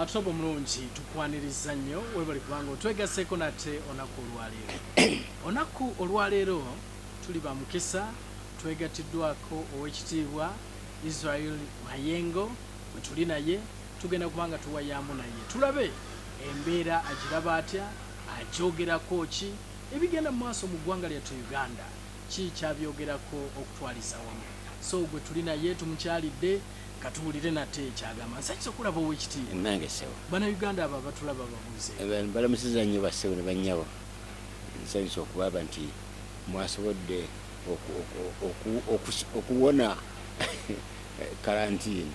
atobo mulungi tukwaniriza nnyo webali kubanga otwegaseko nate onaku olwaleero onaku olwaleero tuli bamukisa twegatiddwako owekitiibwa Israel Mayengo bwe tuli naye tugenda kubanga tuwayamu naye tulabe embeera agiraba atya agyogerako ki ebigenda mu maaso mu ggwanga lyattu Uganda ki kyabyogerako okutwaliza wamu so gwe tuli naye tumukyalidde katuwulire nate ekyagamba nsanyusa okulaba owekitiibwa nange sewo bana Uganda abo abatulaba babuuze balamusiza nnyo bassewo ne bannyabo nsanyusa okubaaba nti mwasobodde okuwona karantini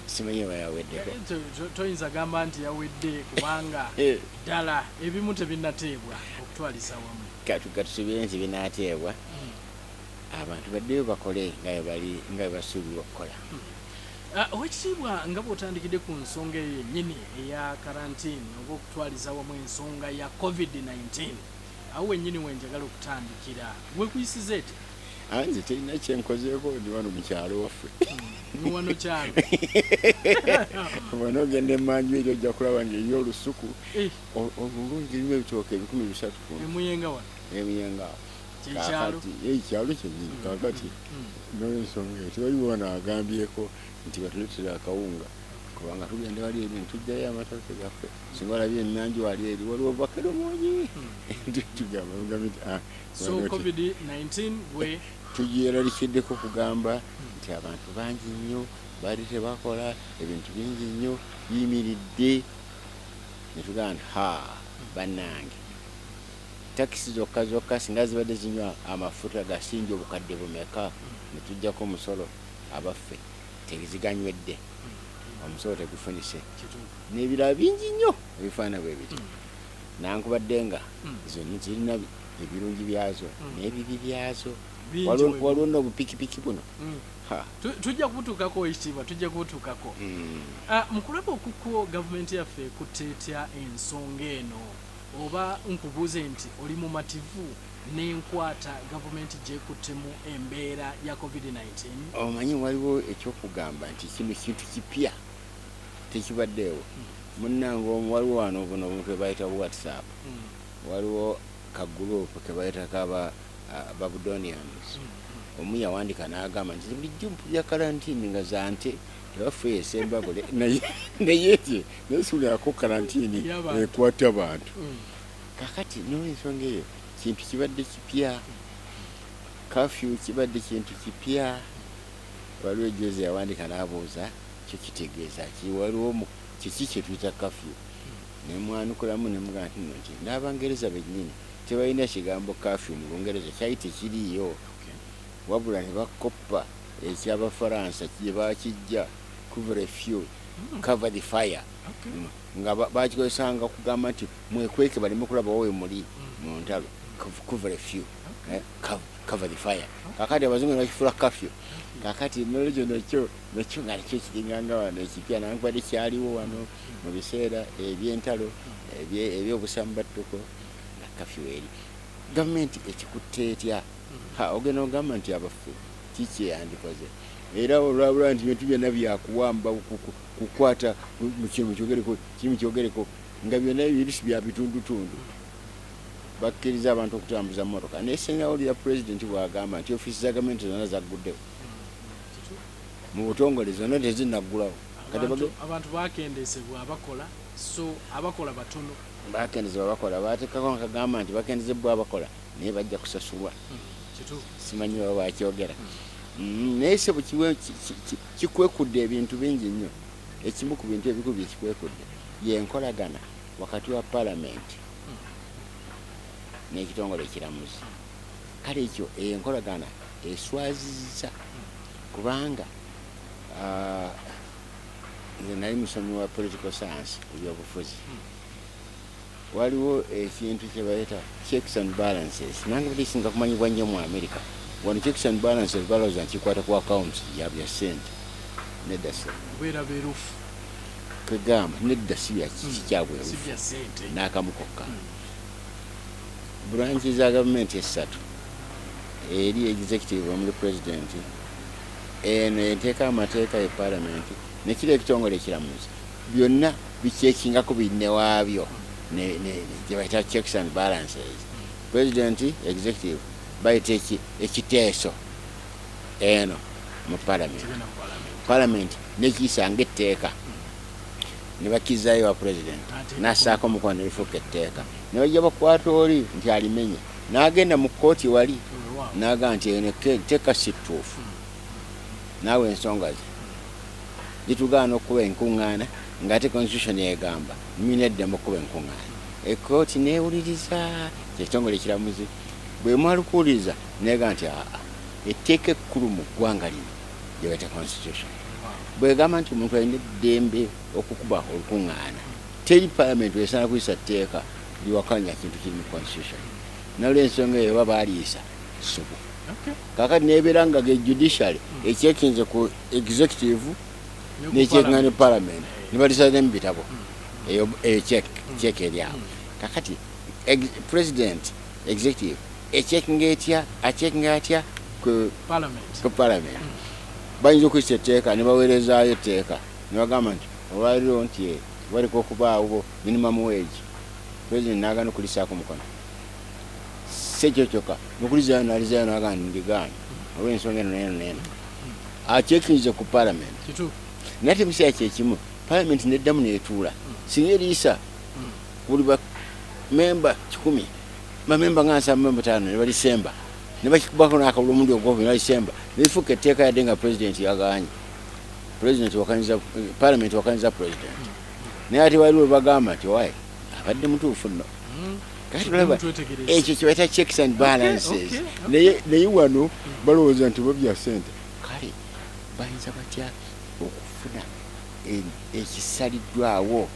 simanyi eba yaweddeko toyinza gamba nti yawedde kubanga ddala ebimu tebinnateebwa okutwaliza wamu katusubire nti binaateebwa abantu baddeyo bakole nga bwe basuubirwa okukola owekitiibwa nga bw'otandikidde ku nsonga eyo yennyini eya karantini oba okutwaliza wamu ensonga ya COVID-19 awo wennyini wenjagala okutandikira wekuyisiza eti nze terina kyenkozeeko ndi wano mu kyalo waffe ni wano kyalo wano ogenda emmanju eryo ojja kulaba ng'eri olusuku olulungi erimu ebitooke 1300 emuyenga wano emuyenga awo kyekyalo ekyalo kyennyini kakati n'ensonga eyo tewaliwo wano agambyeko nti batuletera akawunga kubanga tugenda wali eri ntujjayo amatooke gaffe singa olabye emmanju wali eri waliwo bakero mungi tugamba nti so COVID-19 bwe tugyeralikiddeko kugamba nti abantu bangi nnyo baali tebakola ebintu bingi nnyo biyimiridde ne tugamba nti bannange takisi zokka singa zibadde zinywa amafuta gasinja obukadde bumeka ne tujjako omusolo abaffe teziganywedde omusolo tegufunise n'ebirala bingi nnyo ebifaana bwe biti nankubadde nga zonna zirina ebirungi byazo n'ebibi byazo waliwo n'obupikipiki buno tujja kubutuukako ekitiibwa tujja kubutuukako mu kulaba okukwo gavumenti yaffe ekuteetya ensonga eno oba nkubuuze nti oli mumativu n'enkwata gavumenti gyekuttemu embeera ya COVID-19 omanyi waliwo ekyokugamba nti kino kintu kipya tekibaddeewo munnange waliwo wano buno obuntu bebayita WhatsApp waliwo kagurupu kebayita kaba babudonians omu yawandika n'agamba nti bulijjo mpulira karantini nga zante tebaffe yesembabule naye nesulirako karantini ekwata abantu kakati n'ensonga eyo kintu kibadde kipya kafyu kibadde kintu kipya waliwo ejozi yawandika n'abuuza kyo kitegeeza ki waliwo kiki kyetuyita kafyu nemwanukulamu nemugaa nti n'abangereza bennyini tebalina kigambo kafyu mu lungereza kyali tekiriiyo wabula ne bakoppa ekyabafaransa kye bakijja cover a few cover the fire nga bakikozesanga kugamba nti mwekweke baleme kulaba wowe muli mu ntalo cover a few cover the fire kakati abazungu nebakifula kafyu kakati nolekyo nakyo nga nakyo kiringanga wano ekipya nankubadde kyaliwo wano mu biseera eby'entalo ebyobusambattuko na kafyu eri gavumenti ekikutte etya ogenda ogamba nti abaffe kiki yandikoze era olwabula nti bintu byonna byakuwamba kukwata kimu kyogereko nga byonna ebirusi bya bitundutundu bakkiriza abantu okutambuza motoka naye senawulira pulezidenti bwagamba nti ofiisi za gavumenti zonna zagguddewo mu butongole zonna tezinaggulawo abantu bakendezebwa abakola so abakola batono bakendezebwa abakola bateekako nkagamba nti bakendezebwa abakola naye bajja kusasulwa simanyi baba bakyogera naye se kikwekudde ebintu bingi nnyo ekimu ku bintu ebikulu byekikwekudde yenkolagana wakati wa palamenti n'ekitongole ekiramuzi kale ekyo enkolagana eswazizza kubanga nze nali musomi wa political science ebyobufuzi waliwo ekintu kyebayita checks and balances nange balisinga kumanyibwa nnyo mu America wano checks and balances balowooza nkikwata ku accounts yabya ssente nedda beera beerufu kwegamba nedda si kyabwerufu n'akamu kokka branchi za gavumenti esatu eri executive omuli president eno eteeka amateeka e parliament nekiri ekitongole ekiramuzi byonna bikyekingako binne waabyo gye bayita checks and balances. President executive bayita ekiteeso eno mu parliament nekiyisanga etteeka ne bakkirizayo wa president n'assaako omukono ne lifuuka etteeka ne bajja bakwata oli nti alimenye n'agenda mu kkooti wali n'agamba nti eno etteeka si ttuufu naawe ensonga ze zitugaana okuba enkuŋŋaana ng'ate constitution egamba nyina eddembe okuba enkuŋŋaana. Ekkooti neewuliriza ekitongole ekiramuzi bwe mwali kuwuliriza negamba nti etteeka ekkulu mu ggwanga lino gye bayita constitution bwegamba nti omuntu alina eddembe okukuba olukuŋŋaana teri palamenti esaana kuyisa tteeka liwakanya kintu kiri mu constitution nolwensonga eyo baba baliisa ssubu. Kakati nebeera nga ge judiciary ekyekinze ku executive n'ekyekinga ne parliament ne balisaaze mu bitabo eyo check eri awo. Kakati president executive ekyekinga atya ku parliament bayinza okuyisa etteeka ne baweerezaayo etteeka ne bagamba nti olwaliro nti baliko okubaawo minimum wage president n'agaana okulisaako mukono sekyo kyokka nokulizayo nalizayo n'agamba ndigaana olw'ensonga eno neno akyekinze ku parliament nate mukiseera kyekimu parliament neddamu neetuula singa eriisa buli bamemba 10 bamemba nga 5 ne balisemba ne bakikubako n'akalulu omundi ogw'okubiri ne balisemba ne lifuuka etteeka yadde nga president yagaanye parliament wakaniza president naye ate waliwo bagamba nti owaye abadde mutuufu nno. Kati olaba ekyo kye bayita checks and balances naye wano balowooza nti babya ssente kale bayinza batya okufuna ekisaliddwawo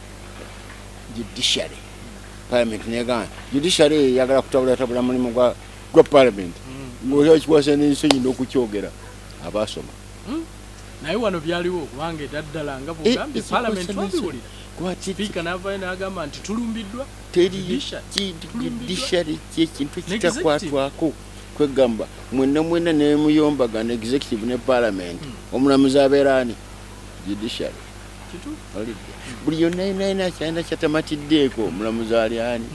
judiciary parliament negamba judiciary eyagala kutabulatabula mulimu gwa parliament ng'olya kikwasa n'ensonyi n'okukyogera abaasoma naye wano byaliwo kubanga edaddala nga bugambye parliament wabiwulira Speaker n'avaayo n'agamba nti tulumbiddwa judiciary kyekintu kitakwatwako kwegamba mwenna ne muyombagana executive ne parliament omulamuzi abeera ani judiciary buli yonna akyalina kyatamatiddeeko omulamuzi ali ani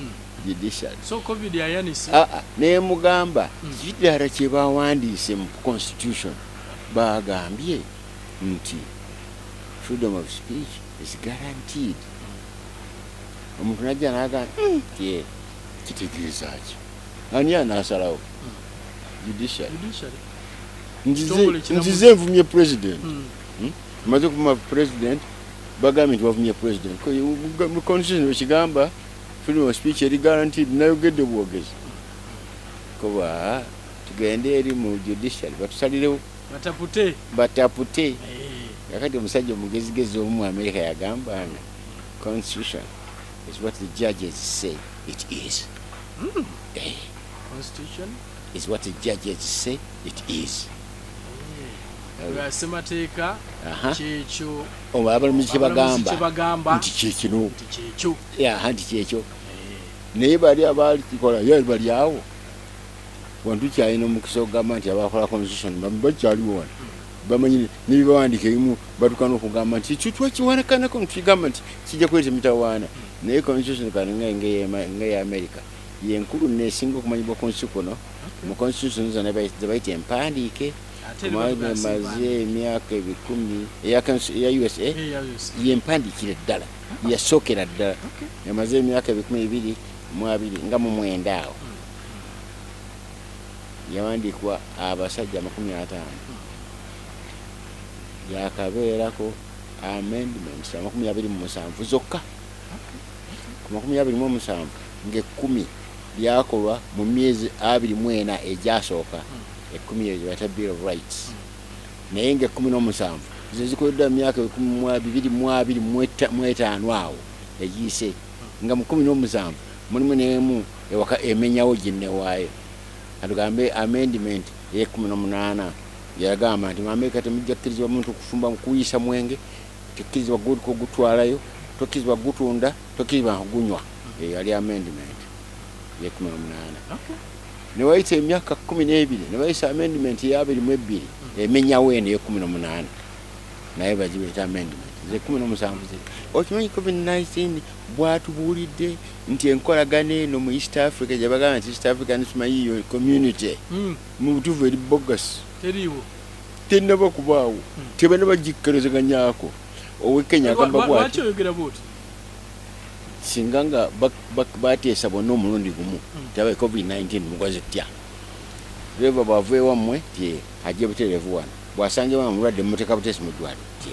judiciary. So covid yayanise naye mugamba kiddala kye bawandiise mu constitution bagambye nti freedom of speech is guaranteed. Omuntu najja n'agamba kitegeeza ki ani anaasalawo judiciary nzize nvumye president maze kumuma president bagambye nti wavumye president mu constitution ekigamba freedom of speech eri guaranteed nayogedde bwogezi kuba tugende eri mu judiciary batusalirewo batapute yakati omusajja omugezigezi omu mu America yagambanga constitution is what the judges say it is. Constitution is what the judges say it is. Semateeka kyekyo abalumuzi kyebagamba nti kyekino nti kyekyo naye bali abalikola ye bali awo wantu kyalina omukisa okugamba nti abakola constitution bakyaliwo wano bamanyi nebibawandiika ebimu batukana okugamba nti kitwakiwanakanako ntukigamba nti kijja kweta emitawaana naye constitution kaninga nga America yenkulu nesinga okumanyibwa constitution mu constitution zonna bayita empandiike maze emyaka 10 eya USA yempandiikira ddala yasookera ddala yamaze emyaka 12 nga mu 9 awo yawandiikwa abasajja 50 yakabeerako amendments 27 zokka ku 27 nga 10 byakolwa mu myezi 24 egyasooka 10 ezo bayita Bill of Rights naye nga 17 ze zikoleddwa mu myaka 2025 awo egiyise nga mu 17 mulimu n'emu ewaka emenyawo ginnewaayo atugambe amendment ye 18 yagamba nti mu America temujja kukkirizibwa omuntu okufumba kuyisa mwenge tekkirizibwa gutwalayo tokkirizibwa gutunda tokkirizibwa kugunywa yali amendment ye 18 ne wayita emyaka 12 ne bayisa amendment ya 22 emenyawo eno ye 18 naye bagiyita amendment ze 17 okimanyi COVID-19 bwatubuulidde nti enkolagana eno mu East Africa gye bagamba nti East African Swahili Community mu butuufu eri bogus teriiwo tennaba kubaawo tebanaba gikkerezeganyako owe Kenya agamba lwaki oyogera bwoti singa nga bateesa bonna omulundi gumu taba COVID-19 mugozi tya leva bwava ewammwe ti ajje butereevu wano bwasanga wano mulwadde mumuteeka buteesi mu ddwaliro ti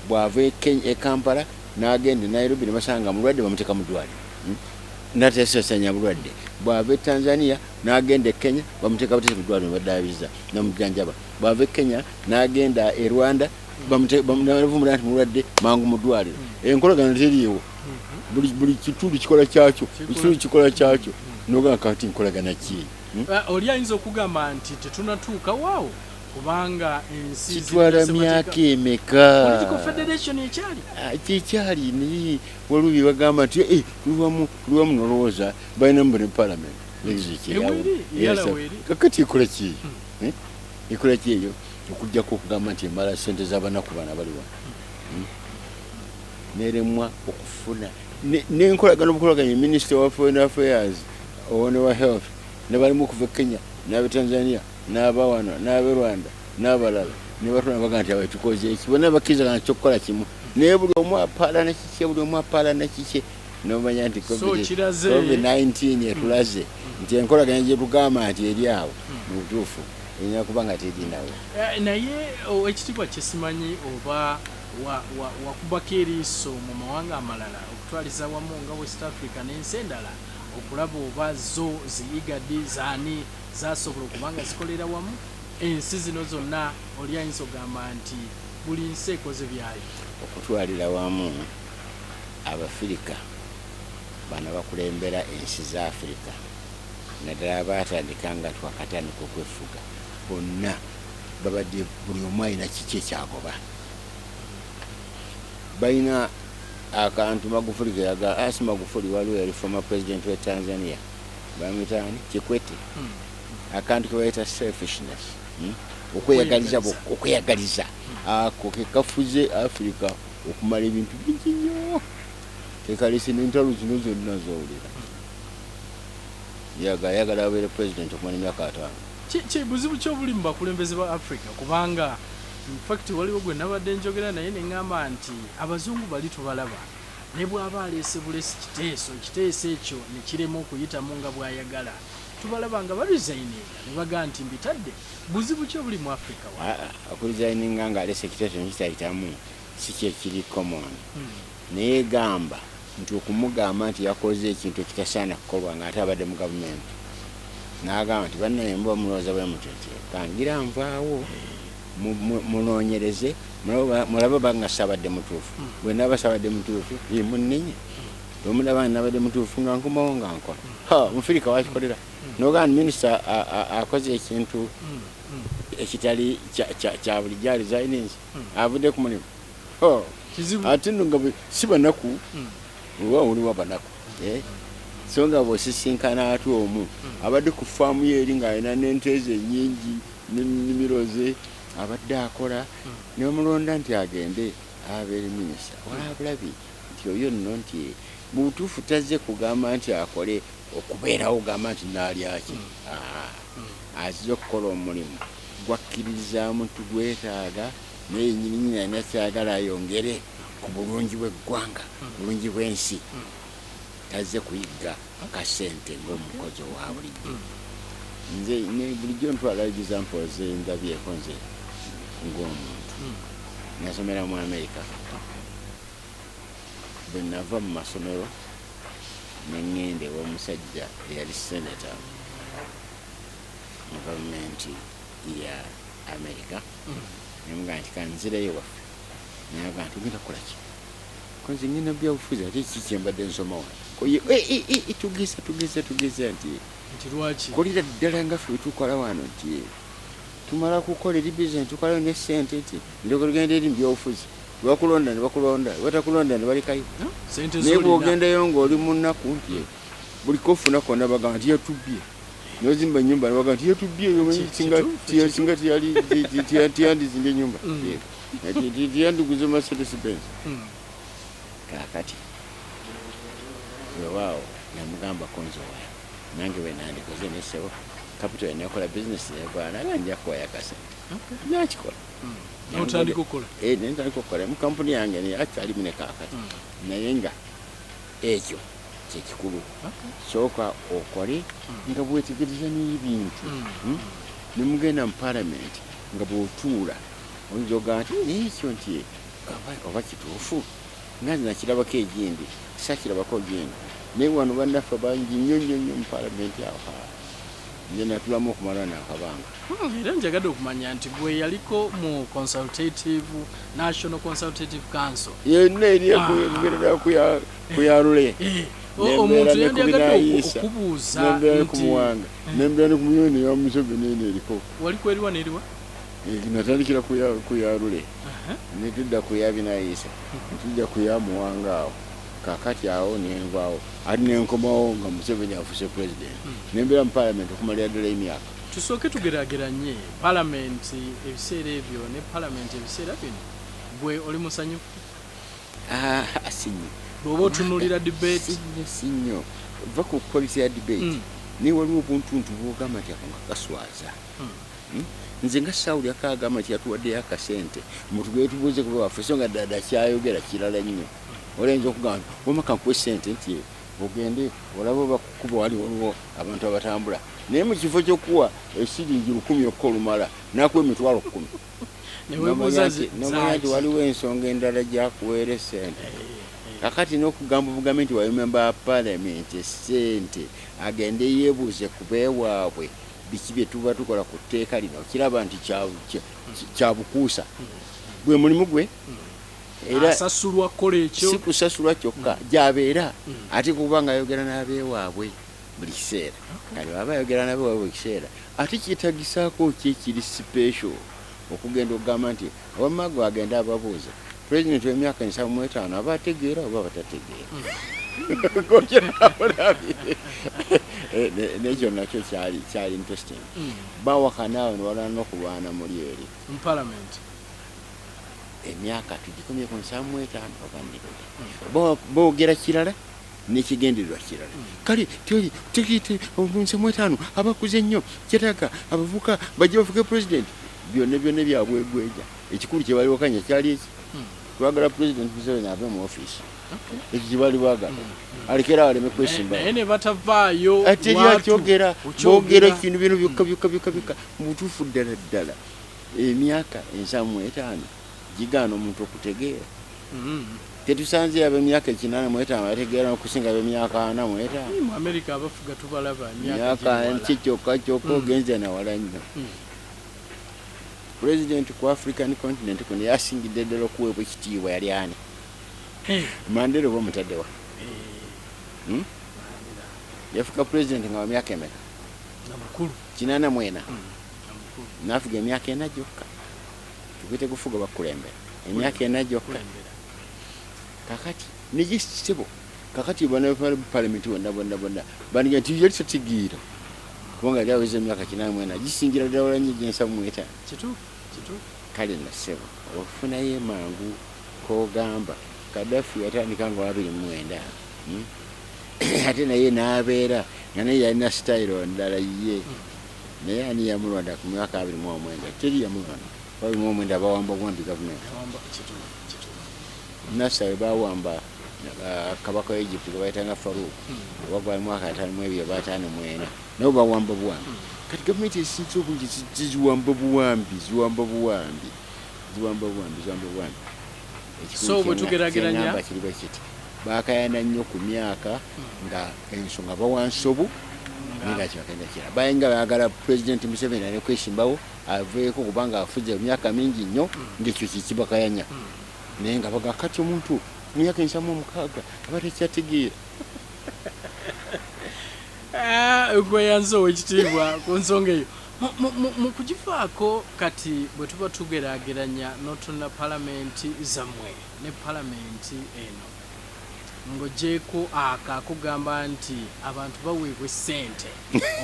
bwava e Kampala n'agenda Nairobi ne basanga mulwadde bamuteeka mu ddwaliro nateesesanya bulwadde bwava e Tanzania n'agenda e Kenya bamuteeka buteesi mu ddwaliro ne badaabiza namujjanjaba bwava e Kenya n'agenda e Rwanda bamuvumula nti mulwadde mangu mu ddwaliro enkolagana teriiwo buli kitundu kikola kyakyo ekitundu kikola kyakyo nogamba kati nkolagana ki oli ayinza okugamba nti tetunatuuka waawo kubanga ensi kitwala myaka emeka political federation kyekyali naye waliwo bagamba nti luwamu nolowooza balinamu bane parliament kakati ekola ki ekola ki eyo okujjako okugamba nti emala sente z'abanaku bana bali wano neremwa okufuna nenkolagana obukolaganya minister wa foreign affairs owone wa health ne balimu okuva Kenya n'abe Tanzania n'aba wano n'abe Rwanda n'abalala ne batona baga nti abaitukoze eki bonna bakkiriza nti kyokkola kimu naye buli omu apaala nakiki nomanya nti COVID-19 etulaze nti enkolaganya gye tugamba nti eri awo mu butuufu erina kuba nga terinawo naye ekitiibwa kyesimanyi oba wakubako eriiso mu mawanga amalala okutwaliza wamu nga West Africa n'ensi endala okulaba oba zo ziyigadi zaani zasobola okuba nga zikolera wamu ensi zino zonna oli ayinza ogamba nti buli nsi ekoze byayo okutwalira wamu Abafirika bano bakulembera ensi za Afrika naddala baatandika nga twakatandika okwefuga bonna babadde buli omu alina kiki ekyagoba balina akantu Magufuli geyaga asi Magufuli waliwo yali former president wa Tanzania bamwitaani Kikwete akantu kebayita selfishness okweyagaliza ako kekafuze Afrika okumala ebintu bingi nnyo tekalisi n'entalo zino zonna zowulira yagala abeere president okumala emyaka 5 buzibu kyobuli mu bakulembeze ba Africa kubanga in fact waliwo gwe nabadde njogera naye neŋŋamba nti abazungu bali tubalaba ne bw'aba aleese bulesi kiteeso ekyo ne kirema okuyitamu nga bw'ayagala tubalaba nga baresigninga ne baga nti mbitadde buzibu ki obuli mu Africa okuresigninga nga aleese ekiteeso nekitayitamu si kyekiri common naye gamba nti okumugamba nti yakoze ekintu ekitasaana kukolwa ng'ate abadde mu gavumenti n'agamba nti bannaye mba mulowooza bwe mutyo kangira nvaawo munoonyereze mulaba banga sabadde mutuufu bwe naba sabadde mutuufu munnenye omulaba nabadde mutuufu nga nkomawo nga nkola Mufirika wakikolera nogaa nti minisita akoze ekintu ekitali kya buli gyali zainensi avudde ku mulimu ate nno nga si banaku oba oliwo banaku so nga bwosisinkana ate omu abadde ku faamu yeeri ng'alina n'enteeze ennyingi n'ennimiro ze abadde akola n'omulonda nti agende abeere minisita walabulabi nti oyo nno nti mu butuufu tazze kugamba nti akole okubeerawo ogamba nti naalyaki azze okukola omulimu gwakkiririzaamu tugwetaaga naye nyininyini alina kyagala ayongere ku bulungi bw'eggwanga bulungi bw'ensi tazze kuyigga akasente ng'omukozi owa bulijjo nze bulijjo ntwala examples ndabyeko nze ng'omuntu nasomera mu America bwe nava mu masomero neŋŋenda ew'omusajja eyali senator mu gavumenti ya America nemugaa nti kanzireyo waffe nayagaa nti ogenda kukola ki konze ngenda byabufuzi ate kiki kyembadde nsoma wano tugeza nti lwaki kolera ddala nga ffe tukola wano nti tumala kukola eri bizinesi tukolayo ne ssente nti ndogenda eri mbyobufuzi lwakulonda ne bakulonda batakulonda ne balekayo naye bw'ogendayo ng'oli mu nnaku nti buli kofuna konna bagamba nti yatubbye nozimba ennyumba nebaga nti yetubyeyo singa tiyandizimba ennyumba tiyandiguza Mercedes Benz. Kaakati wewaawo namugamba konzowayo nange bwe nandikoze nesebo capital enekola bizinesi negwanaga nja kuwayakasa nakikola notandika okukola nentandika okukola mu kampuni yange akyali mune kaakati naye nga ekyo kyekikulu sooka okole nga bwetegereza n'ebintu nemugenda mu parliament nga bw'otuula oyinza ogaa nti ekyo nti oba kituufu nga nze nakirabako egindi sakirabako gindi naye wano bannaffe bangi nnyo mu parliament awo nze natulamu okumala nakabanga era njagadde okumanya nti gwe yaliko mu National Consultative Council yonna eryegerera kuyalule omuntu yandiyagadde okubuuza nembeera kumuwanga nembeera ku muyoni ya Museveni eno eriko waliko eriwa neriwa natandikira kuyalule netudda kuyabinayiisa netujja kuyamuwanga awo kakati awo nenvaawo ati nenkomawo nga Museveni afuse president nembeera mu parliament okumalira ddala emyaka. Tusooke tugeraageranye parliament ebiseera ebyo ne parliament ebiseera bino gwe oli musanyufu? Sinyo bw'oba otunuulira debate sinyo va ku policy ya debate naye waliwo obuntuntu bwogamba nti ako nga kaswaza nze nga Sawuli akagamba nti yatuwaddeyo akasente mutugere tubuuze kuba waffe so nga ddala kyayogera kirala nnyo olayinza okugamba nti wamaka nkuwa essente nti ogende olaba bakukuba waliwo abantu abatambula naye mu kifo ky'okuwa esiringi 100 okka olumala nakuwa emitwalo 10 nomanya nti waliwo ensonga endala gyakuweera essente kakati n'okugamba obugambe nti wayomemba parliament essente agende yeebuuze ku beewaabwe biki bye tuba tukola ku tteeka lino kiraba nti kyabukuusa gwe mulimu gwe era asasulwa kukola ekyo si kusasulwa kyokka gy'abeera ate kubanga ayogera n'abeewaabwe buli kiseera kale aba ayogera n'abeewaabwe buli kiseera ate kyetagisaako kyekiri special okugenda okugamba nti wamagwe agenda ababuuza president w'emyaka 75 aba ategeera oba batategeera nekyo nakyo kyali interesting bawakanaawe niwalana n'okulwana muli eri mu parliament emyaka tugikomye ku 75 oba boogera kirala n'ekigendererwa kirala kale tekite 75 abakuze ennyo kyetaaga abavuka bajja bafuke president byonna byabwegweja ekikulu kye bali wakanya kyali eki twagala president Museveni ave mu office ekyo kibali bwagala alekera aleme kwesimba naye ne batavaayo ate lyakyogera boogera ekintu bino byokka mutuufu ddala emyaka 75 gigaana omuntu okutegeera tetusanze ab'emyaka 85 bategeera okusinga ab'emyaka 45 mu America abafuga tubalaba myaka kyokka ogenze nawala nnyo president ku African continent kuno yasingidde ddala okuweebwa ekitiibwa yali ani Mandela oba mutaddewa yafuka president nga wa myaka emeka namukulu 84 nafuga emyaka 4 gyokka tukwite kufuga bakulembera emyaka 4 gyokka kakati negisebo kakati bana parliament bonna banija nti yali tatigira kubanga lyaweza emyaka 84 gisingira ddala nnyo gensa mweta kituufu kale nasebo ofunayo mangu kogamba Kadafi yatandika nga 29 ate naye n'abeera nga naye yalina style ndala ye naye ani yamulonda ku myaka 29 teri yamulonda 29 bawamba bwambi gavumenti nasawe bawamba kabaka wa Egypt bayitanga Farouk wagwa mwaka 52 nabo bawamba bwambi kati gavumenti esinze obungi ziwamba buwambi so bwe tugeraageranya bakayana nnyo ku myaka nga ensonga bawansobu nga kyakenda kira bayinga bayagala president Museveni ne kwesimbawo aveeko kubanga afuze emyaka mingi nnyo ng'ekyo kikibakayanya naye nga bagakati omuntu myaka 76 abatekyategeera gwe yanze owekitiibwa ku nsonga eyo mu kugifaako kati bwe tuba tugeraageranya n'otuna palamenti zammwe ne palamenti eno ng'oggyeko akakugamba nti abantu baweebwa essente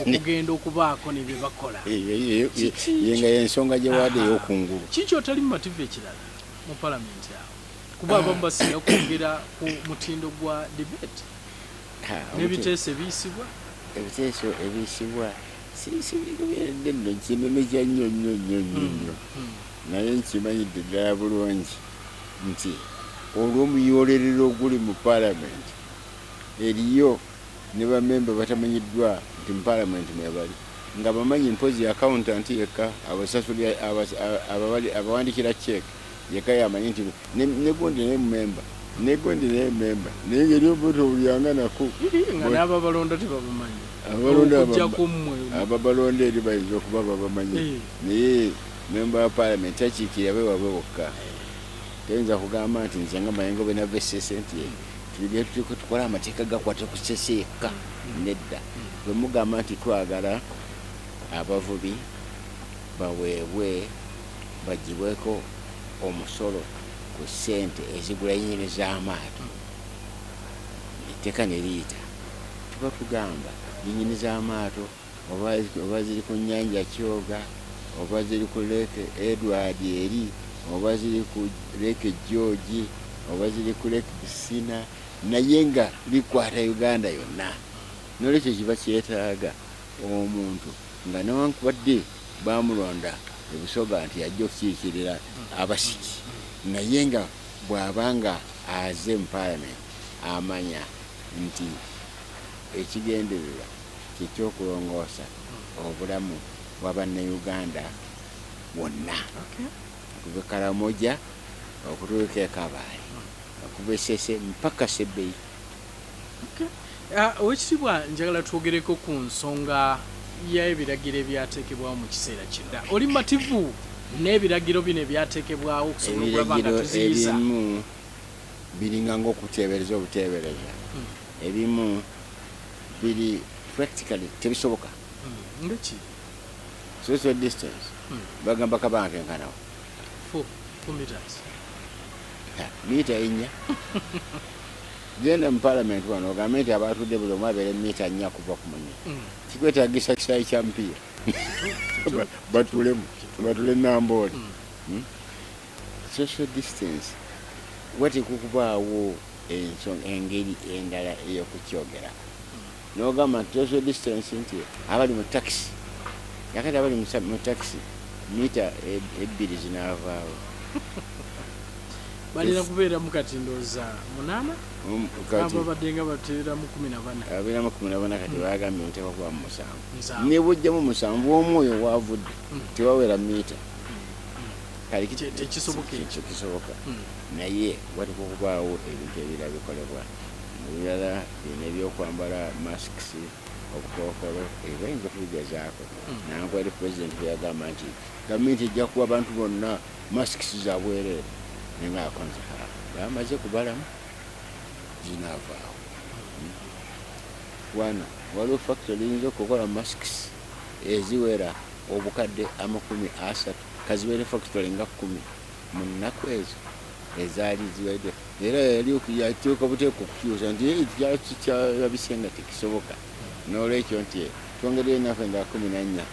okugenda okubaako ne bye bakola. Yenga y'ensonga gye wadde ey'okungulu. Kiki otali mu mativu ekirala mu palamenti awo? Kuba abamu basinga kwogera ku mutindo gwa debate n'ebiteeso ebiyisibwa. Ebiteeso ebiyisibwa sibikubeeredde nno kinene kya nnyo naye nkimanyidde ddala bulungi nti olw'omuyoolerero oguli mu paalamenti eriyo ne bamemba batamanyiddwa nti mu paalamenti mwebali nga bamanyi mpozi akawuntanti yekka abasasuli abawandikira ceeke yekka yamanyi nti negundi nememba naye ngeri obuto bulyanga nako nga n'aba balonda tebabamanyi ababalonda eri bayinza okuba babamanyi naye memba wa paalamenti akiikira bewabwe wokka. Tayinza kugamba nti nze nga Mayengo bwe nava essese nti tulige tuliko tukola amateeka gakwata ku ssese yekka. Nedda bwe mugamba nti twagala abavubi baweebwe bagibweko omusolo ku ssente ezigula yinnyini z'amaato, etteeka ne liyita tuba tugamba yinnyini z'amaato oba ziri ku nnyanja Kyoga oba ziri ku Lake Edward eri oba ziri ku Lake George oba ziri ku Lake Bisina naye nga likwata Uganda yonna. N'olwekyo kiba kyetaaga omuntu nga newankubadde bamulonda ebusoga nti ajja okukiikirira abasiki naye nga bw'abanga aze mu paalamenti amanya nti ekigendererwa kyekyokulongoosa obulamu bw'Abannayuganda bwonna okuva e Karamoja okutuuka e Kabale okuva e Ssese mpaka Sebbeyi. Oweekitiibwa njagala twogereko ku nsonga y'ebiragiro ebyateekebwawo mu kiseera kino. Oli mativu n'ebiragiro bino ebyateekebwawo okusobola okulaba nga tuziyiza? Ebimu biringa ng'okuteebereza obuteebereza, ebimu biri practically tebisoboka. Ngaki? Social distance bagamba kabanga kenkanawo 4 meters mita 4 genda mu paalamenti wano ogambe nti abatudde buli omu abeere mita 4 kuva ku munye. Kikwetaagisa kisaayi kya mpiira batule Namboole. Social distance wateekwa okubaawo engeri endala ey'okukyogera n'ogamba nti social distance nti abali mu taxi yakati abali mu taxi mita 2 zinaavaawo. balina kubeera mu katindooza 8 abo badde nga bateera mu 14 abeera mu 14 kati bagambye muteekwa kuba mu 7 ne bujjamu 7 omwoyo waavudde tewawera mita tekisoboka naye wateekwa okubaawo ebintu ebirala bikolebwa ebirala bino ebyokwambala masks obukookolo ebayinza okubigezaako nankweri pulezidenti bweyagamba nti gavumenti ejja kuwa abantu bonna masks za bwereere naye nga akonze bamaze kubalamu zinaavaawo. Wano waliwo factory eyinza okukola masks eziwera obukadde 30 kazibeere factory nga 10 mu nnaku ezo ezaali ziwedde era yateeka buteeka okukyusa nti kyalabise nga tekisoboka. N'olwekyo nti twongereyo naffe nga 14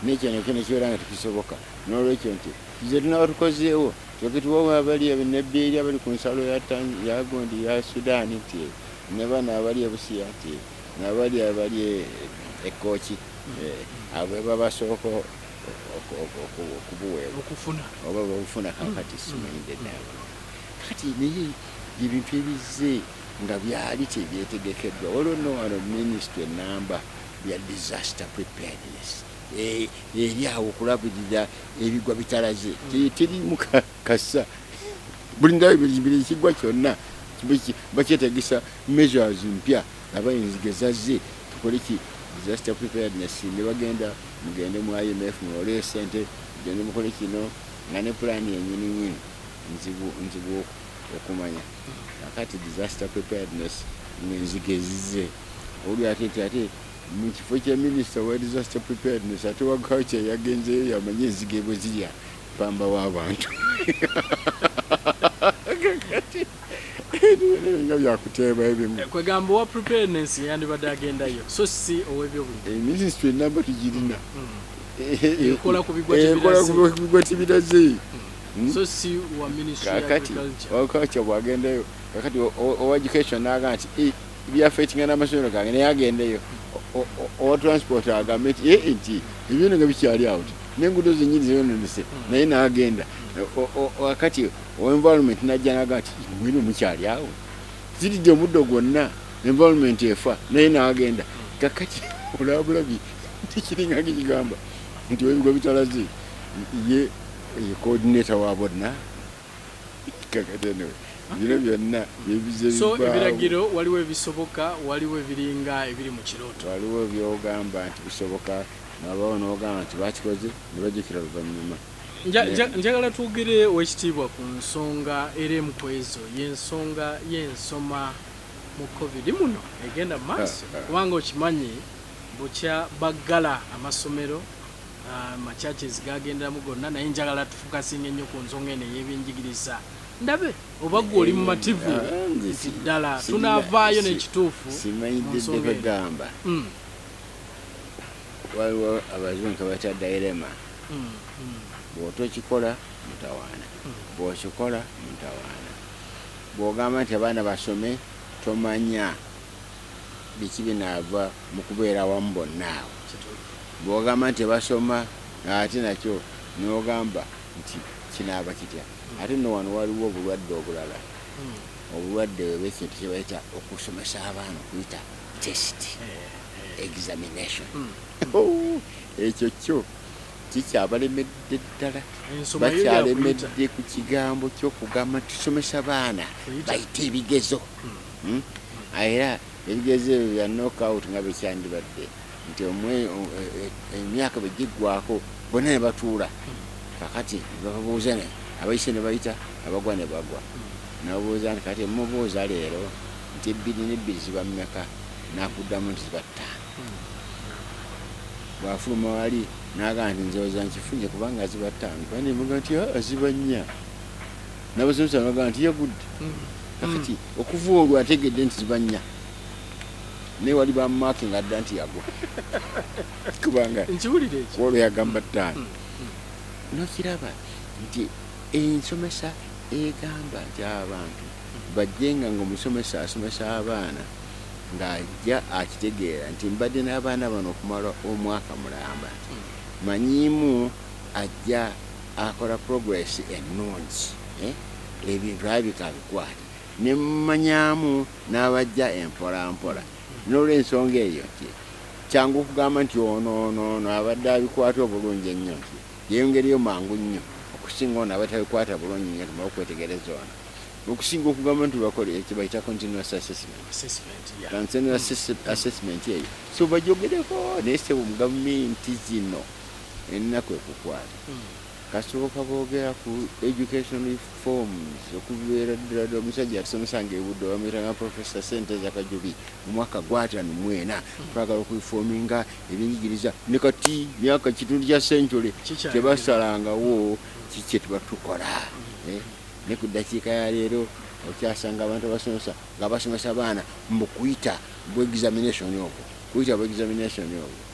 n'ekyo nakyo nekibeera nga tekisoboka. N'olwekyo nti ze tunaba tukozeewo tuwa abali nebbeeri abali ku nsalo ya gundi ya Sudaani nti ne bano abali ebusiya nti n'abali ekooki abo babasooka okubuweebwa oba babufuna kakati simanyidde ddala. Kati naye ebintu ebize nga byali tebyetegekeddwa. Waliwo nno wano minisitule enamba bya disaster preparedness eri awo okulabirira ebigwa bitalaze teri mukasa buli ndayo biri ekigwa kyonna bakyetegesa measures mpya abayinzigezazze tukole ki disaster preparedness ne bagenda mugende mu IMF muwole sente mugende mukole kino nga ne plan yenyini nzibu okumanya akati disaster preparedness nenzigezizze oli ate mu kifo kya minisita wa disaster preparedness ate wagauche yagenzeyo yamanye enzige bwe zirya pamba w'abantu nga byakuteeba ebimu kwegamba owa preparedness yandibadde agendayo so si ow'ebyobulimi minisitule enamba tugirina ekola ku bigwa tibiraze so si wa ministry of kakati agriculture bwagendayo kakati owa education naga nti byafetinga n'amasomero gange naye agendeyo owa transport agambe nti ebyono nga bikyali awo n'enguudo zenyini zeyononese naye naagenda wakati owa environment najja naga nti mwino mukyali awo ziridde omuddo gwonna environment efa naye naagenda kakati olabulabi tikiringa kigamba nti webigwa bitalaze ye coordinator wa bonna kakati enewe bino byonna byebize so ebiragiro waliwo ebisoboka waliwo ebiringa ebiri mu kirooto waliwo byogamba nti bisoboka nabawo n'ogamba nti bakikoze ne bajjukira luvannyuma njagala twogere wekitiibwa ku nsonga era emu ku ezo y'ensonga y'ensoma mu covid muno egenda mu maaso kubanga okimanyi bukya baggala amasomero amachaches gagenderamu gonna naye njagala tufukasinga ennyo ku nsonga eno ey'ebyenjigiriza ndabe oba gwe oli mu mativu ddala tunaavaayo n'ekituufu simanyidde bagamba waliwo abazungu bata dairema bw'otokikola mutawaana bw'okikola mutawaana bw'ogamba nti abaana basome tomanya biki binaava mu kubeera wamu bonnaawo bw'ogamba nti basoma ate nakyo n'ogamba nti kinaaba kitya ate no wano waliwo obulwadde obulala obulwadde bwekintu kyebayita okusomesa abaana okuyita test examination ekyo kyo kikyabalemedde ddala bakyalemedde ku kigambo ky'okugamba tusomesa abaana bayite ebigezo era ebigezo ebyo bya knockout nga bekyandibadde nti emyaka bwe giggwako bonna ne batuula kakati bababuuza abayise ne bayita abagwa ne bagwa nababuuza nti kati mubuuza leero nti 2 ziba mmeka nakuddamu nti ziba 5 bwafuluma wali naga nti nzooza nkifunye kubanga ziba 5 kandi muga nti ziba 4 nabasomesa naga nti yagudde kakati okuva olwo ategedde nti ziba 4 naye wali bammaaki nga adda nti yagwa kubanga olwo yagamba 5 nokiraba nti ensomesa egamba nti abantu bajjenga ng'omusomesa asomesa abaana ng'ajja akitegeera nti mbadde n'abaana bano okumala omwaka mulamba manyiimu ajja akola progress ennungi ebintu abikabikwate ne mmanyaamu n'abajja empolampola n'olw'ensonga eyo nti kyangu okugamba nti ono abadde abikwata obulungi ennyo nti yeyongeriyo mangu nnyo okusinga ono abatabikwata bulungi nnyo tumala okwetegereza ono okusinga okugamba nti bakole ekyo bayita continuous assessment eyo so bajogereko naye se mu gavumenti zino ennaku ekukwata kasooka boogera ku education reforms okubeera ddala omusajja atusomesanga ebudde bamuyitanga professor Senteza Kajubi mu mwaka gwa 54 twagala okuifominga ebyenjigiriza ne kati myaka kitundu kya century tebasalangawo kiki tuba tukola ne ku ddakiika ya leero okyasanga abantu abasomesa nga basomesa abaana mu kuyita bw'examination obwo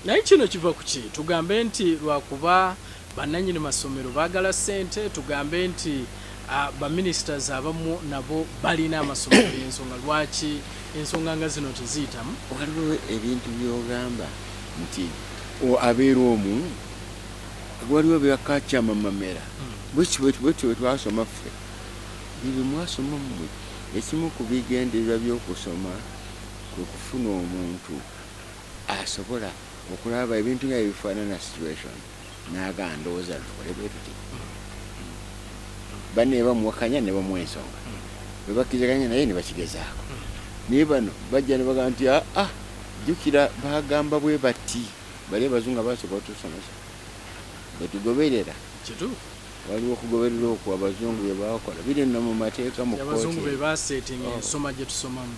naye kino kiva ku ki tugambe nti lwakuba bannannyini masomero baagala ssente tugambe nti baministers abamu nabo balina amasomero y'ensonga lwaki ensonga nga zino teziyitamu waliwo ebintu byogamba nti abeera omu waliwo byakakyamamamera bwekyo twasoma ffe bibyo mwasoma mmwe ekimu ku bigendererwa by'okusoma kwe kufuna omuntu asobola okulaba ebintu nga bifaanana situation naga ndowooza tukole bwe tuti banne bamuwakanya ne bamuwa ensonga bwe bakkizaganya naye ne bakigezaako naye bano bajja ne bagamba nti jjukira bagamba bwe bati bali abazungu abasobola otusomesa betugoberera waliwo okugoberera okwo abazungu bye bakola biri no mu mateeka mu abazungu be basetinga ensoma gye tusomamu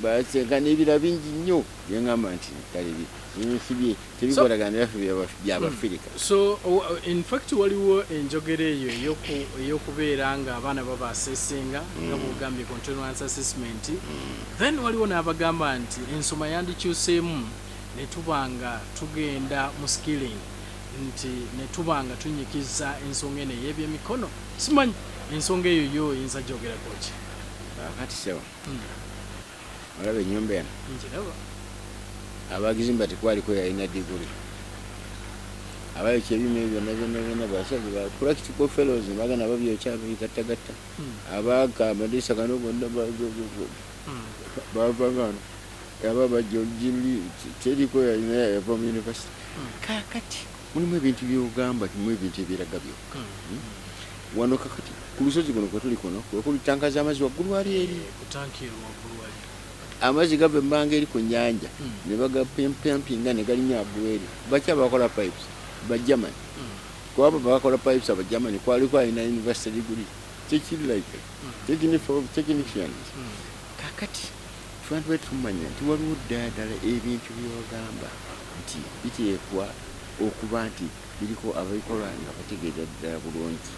baseeka n'ebira bingi nnyo byeŋŋamba nti kale bye tebikolaganira ffe byabafirika. So in fact waliwo enjogera eyo ey'okubeera nga abaana babaasesenga nga bwogambye continuous assessment, then waliwo n'abagamba nti ensoma yandikyuseemu ne tuba nga tugenda mu skilling, nti ne tuba nga tunyikiza ensonga eno ey'ebyemikono. Simanyi ensonga eyo yo oyinza gyogerako ki? Kati sewa olaba ennyumba eno Njiraba. abagizimba tekwaliko yalina diguli, abayokya ebyuma ebyo byonna basajja ba practical fellows bagana babyokya bigattagatta, abaaka amadisa gano gonna bavagano aba bajjoli teriko yalina yava mu university. Kakati mulimu ebintu byogamba mulimu ebintu ebiraga byokka wano. Kakati ku lusozi kuno kwetuli kuno kwekuli tanka z'amazzi waggulu wali eri, amazzi gava emmanga eri ku nnyanja ne bagapyampinga ne galinnya waggulu eri. Baki abakola pipes? Bajamani. Kwabo bakola pipes abajamani kwaliko alina university degree. Tekiri like technicians. Kakati abantu betumanya nti waliwo ddala ebintu byogamba nti biteekwa okuba nti biriko ababikola nga bategeeza ddala bulungi.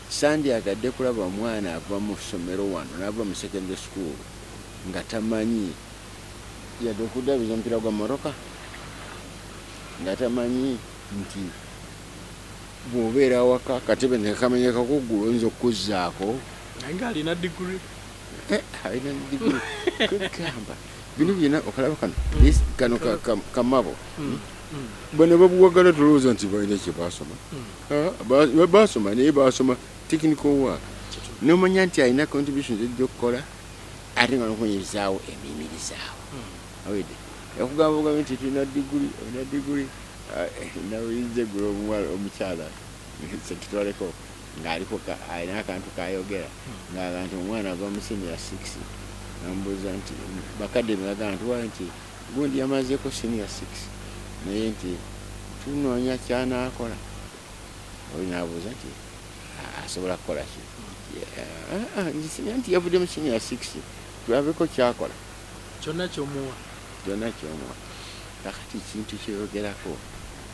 Sandi agadde kulaba omwana ava mu ssomero wano n'ava mu secondary school nga tamanyi yadde okuddabiza omupiira gwa moroka, nga tamanyi nti bw'obeera awaka katebe nekamanyeka kuggulu oyinza okukuzzaako nga alina diguri. Alina diguri kugamba bino byonna okalaba kano kamabo bano babuwagala tulowooza nti balina kye basoma. Basoma naye basoma technical work nomanya nti alina contributions ejja okukola ate nga nokunyirizaawo emiyimirizaawo. Awedde okugamba ogambe nti tulina diguri olina diguri nawuyinza eggulu omukyala sekitwaleko ng'aliko alina akantu kayogera ng'aga nti omwana ava mu senior 6 nambuuza nti bakadde beagamba nti wa nti gundi yamazeeko senior 6 naye nti tunoonya kyanaakola. Oli naabuuza nti asobola kukola ki? Nti yavudde mu senior 6 tulabeko kyakola kyonna kyomuwa. Kakati kintu kyeyogerako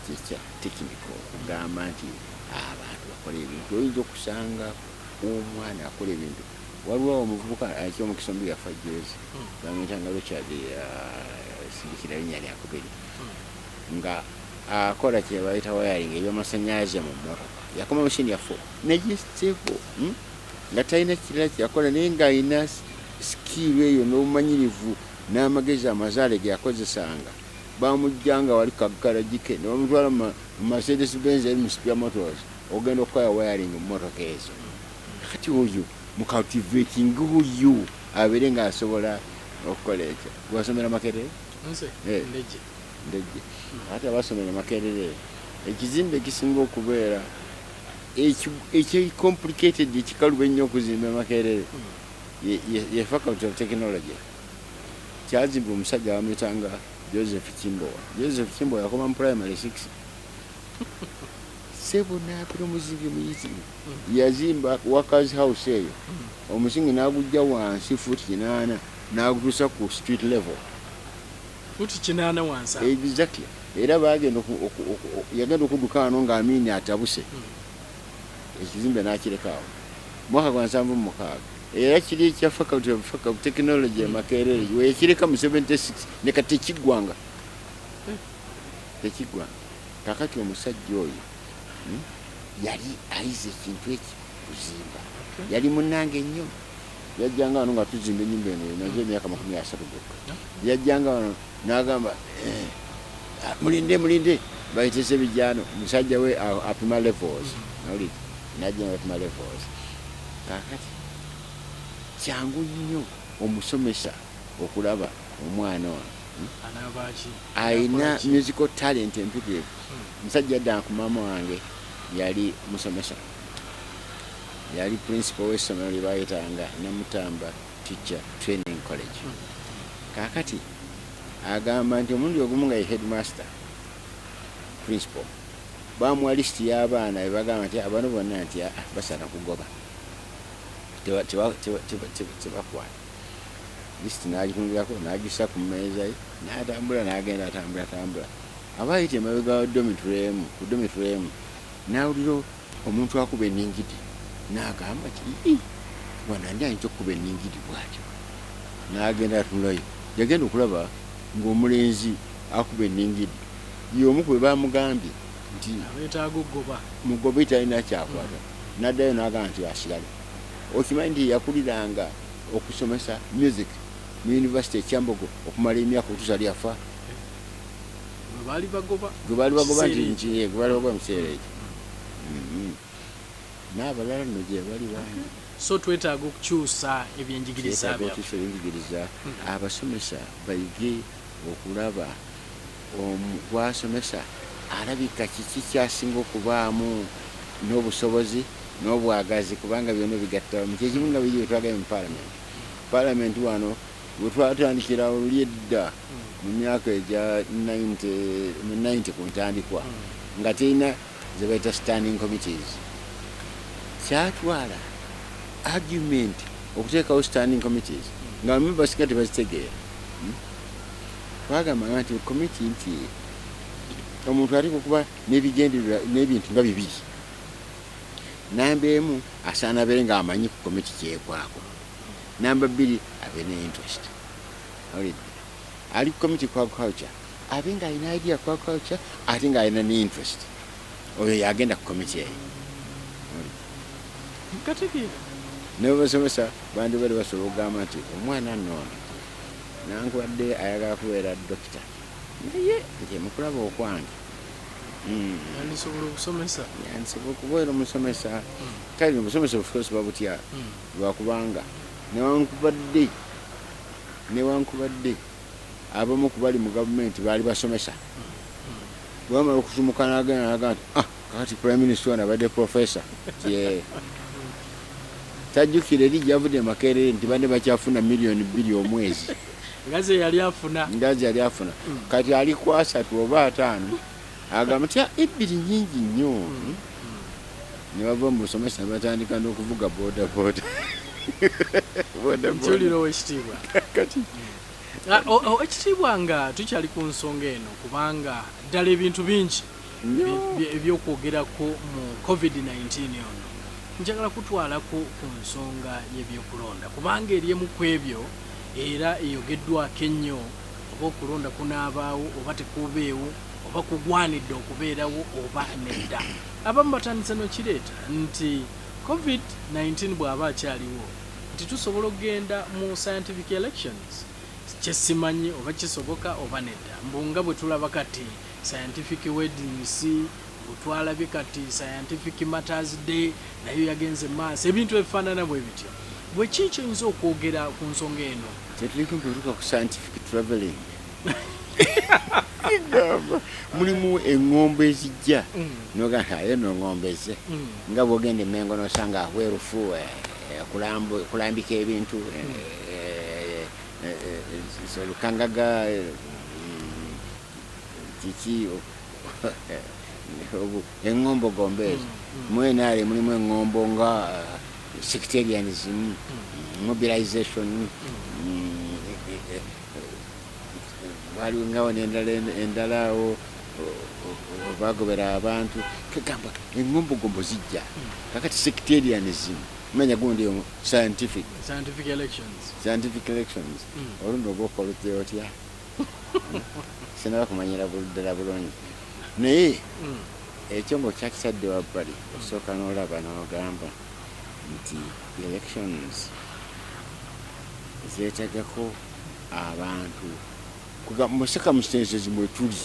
kikya tekiniko okugamba nti abantu bakola ebintu. Oyinza okusanga omwana akola ebintu. Waliwo omuvubuka ekyomukisa ombi yafa joozi bamuyitanga Richard sindikira linnya lyakubiri nga akola kye bayita wiring ebyamasannyalaze mu mmotoka. Yakoma mu senior 4 negiseeko nga talina kirala kyakola naye ng'alina skill eyo n'obumanyirivu n'amagezi amazaale ge yakozesanga. Bamujjanga wali kaggalaji ke ne bamutwala mu Mercedes Benz eri mu Spare Motors ogenda okukola wiring mu mmotoka ezo. Kati oyo mu cultivating oyo abeere ng'asobola okukola ekyo. Wasomera Makerere? Ndejje. Ate abasomera Makerere ekizimbe ekisinga okubeera complicated ekikaluba ennyo okuzimba Makerere ye Faculty of Technology. Kyazimba omusajja bamuyitanga Joseph Kimbowa yakoma mu primary 6 sebo n'apira omuzimbi muyitirivu. Yazimba workers house eyo omusingi n'agujja wansi foot 8 n'agutuusa ku street level. Foot 8 wansi? Exactly. Era yagenda okudduka wano ng'Amini atabuse. Ekizimbe n'akirekawo mwaka gwa 76. Era kiri ekya Faculty of Technology Makerere wekireka mu 76 ne kati tekiggwanga. Kakati omusajja oyo yali ayize ekintu eki kuzimba. Yali munnange nnyo. Yajjanga wano nga tuzimba ennyumba eno nazo emyaka 30 gyokka. Yajjanga wano n'agamba mulinde bayitese bijjano musajja we apima levels. Nawulira najja apima levels. Kakati kyangu nnyo omusomesa okulaba omwana wa ayina musical talent empitirivu. Musajja adda ku maama wange yali musomesa, yali principal w'essomero lye bayitanga Namutamba Teacher Training College. Kakati agamba nti omuntu ogumu nga ye headmaster principal bamuwa lisiti y'abaana ebagamba nti abano bonna nti basana kugoba tebakwata lisiti n'agitungirako n'agissa ku mmeeza ye n'atambula n'agenda atambula abaayita emabega wa ku domitule emu n'awulira omuntu akuba enningidi n'agamba ti wanandi ayinza okukuba enningidi bw'atyo n'agenda atunulayo yagenda okulaba ng'omulenzi akuba enningidi y'omu kwe bamugambye nti mugobe talina kyakwata n'addayo n'agamba nti asigale okimanyi nti yakuliranga okusomesa music mu yunivasite ekyambogo okumala emyaka okutuusa lyafa gwe baali bagoba mu kiseera ekyo n'abalala nno gye bali bangi so twetaaga okukyusa ebyenjigiriza abasomesa bayige okulaba gwasomesa alabika kiki kyasinga okubaamu n'obusobozi n'obwagazi kubanga byonna bigatta mu kyekimu nga biri byetwagayo mu paalamenti wano bwetwatandikira oluli edda mu myaka egya 90 ku ntandikwa nga terina ze bayita standing committees kyatwala argument okuteekawo standing committees nga bamemba singa tebazitegeera twagambanga nti committee nti omuntu ateeka okuba n'ebigendererwa n'ebintu nga bibiri namba emu asaana abeere ng'amanyi ku committee kyekwako namba bbiri abe ne interest ali ku committee ku agriculture abe ng'alina idea ku agriculture ate ng'alina ne interest oyo yagenda ku committee eyo naye basomesa bandi bali basobola okugamba nti omwana nnoono nankubadde ayagala kubeera dokita naye nti mukulaba okwange yandisobola okubeera omusomesa kale omusomesa obufukosi babutya lwakubanga newankubadde abamu ku bali mu gavumenti baali basomesa bwamala okusumuka n'agenda naga nti kakati prime minister wana abadde professor tajjukira eri gyavudde makerere nti bane bakyafuna miliyoni 2 omwezi ngazi yali afuna kati ali ku 3 oba 5 agamba nti ebbiri nyingi nnyo ne bava mu busomesa batandika n'okuvuga bodaboda ntulira owekitiibwa ekitiibwa nga tukyali ku nsonga eno kubanga ddala ebintu bingi ebyokwogerako mu covid-19 ono njagala kutwalako ku nsonga y'ebyokulonda kubanga eriemu ku ebyo era eyogeddwako ennyo oba okulonda kunaabaawo oba tekubeewo oba kugwanidde okubeerawo oba nedda abamu batandise nokireeta nti covid-19 bw'aba akyaliwo nti tusobola okugenda mu scientific elections kyesimanyi oba kisoboka oba nedda mbunga bwe tulaba kati scientific weddings bwetwalabye kati scientific matters day nayo yagenze maaso ebintu ebifaanana bwe bityo bwe ki kyoyinza okwogera ku nsonga eno tetuliko mpetuka ku scientific traveling mulimu eŋŋombo ezijja nogamba aye no ŋŋombo eze nga bwogenda emengo nosanga ahwerufu kulambika ebintu olukangaga kiki eŋŋombo gombe ezo mwenaale mulimu eŋŋombo nga sectarianism mobilization waliwo nga wano endala awo bagobera abantu kagamba eŋŋombogombo zijja kakati sectarianism manya gundi scientific elections olundi oba okolute otya sinaba kumanyira ddala bulungi naye ekyo ng'okyakisadde wabbali osooka n'olaba n'ogamba nti elections zeetagako abantu mu circumstances mwe tuli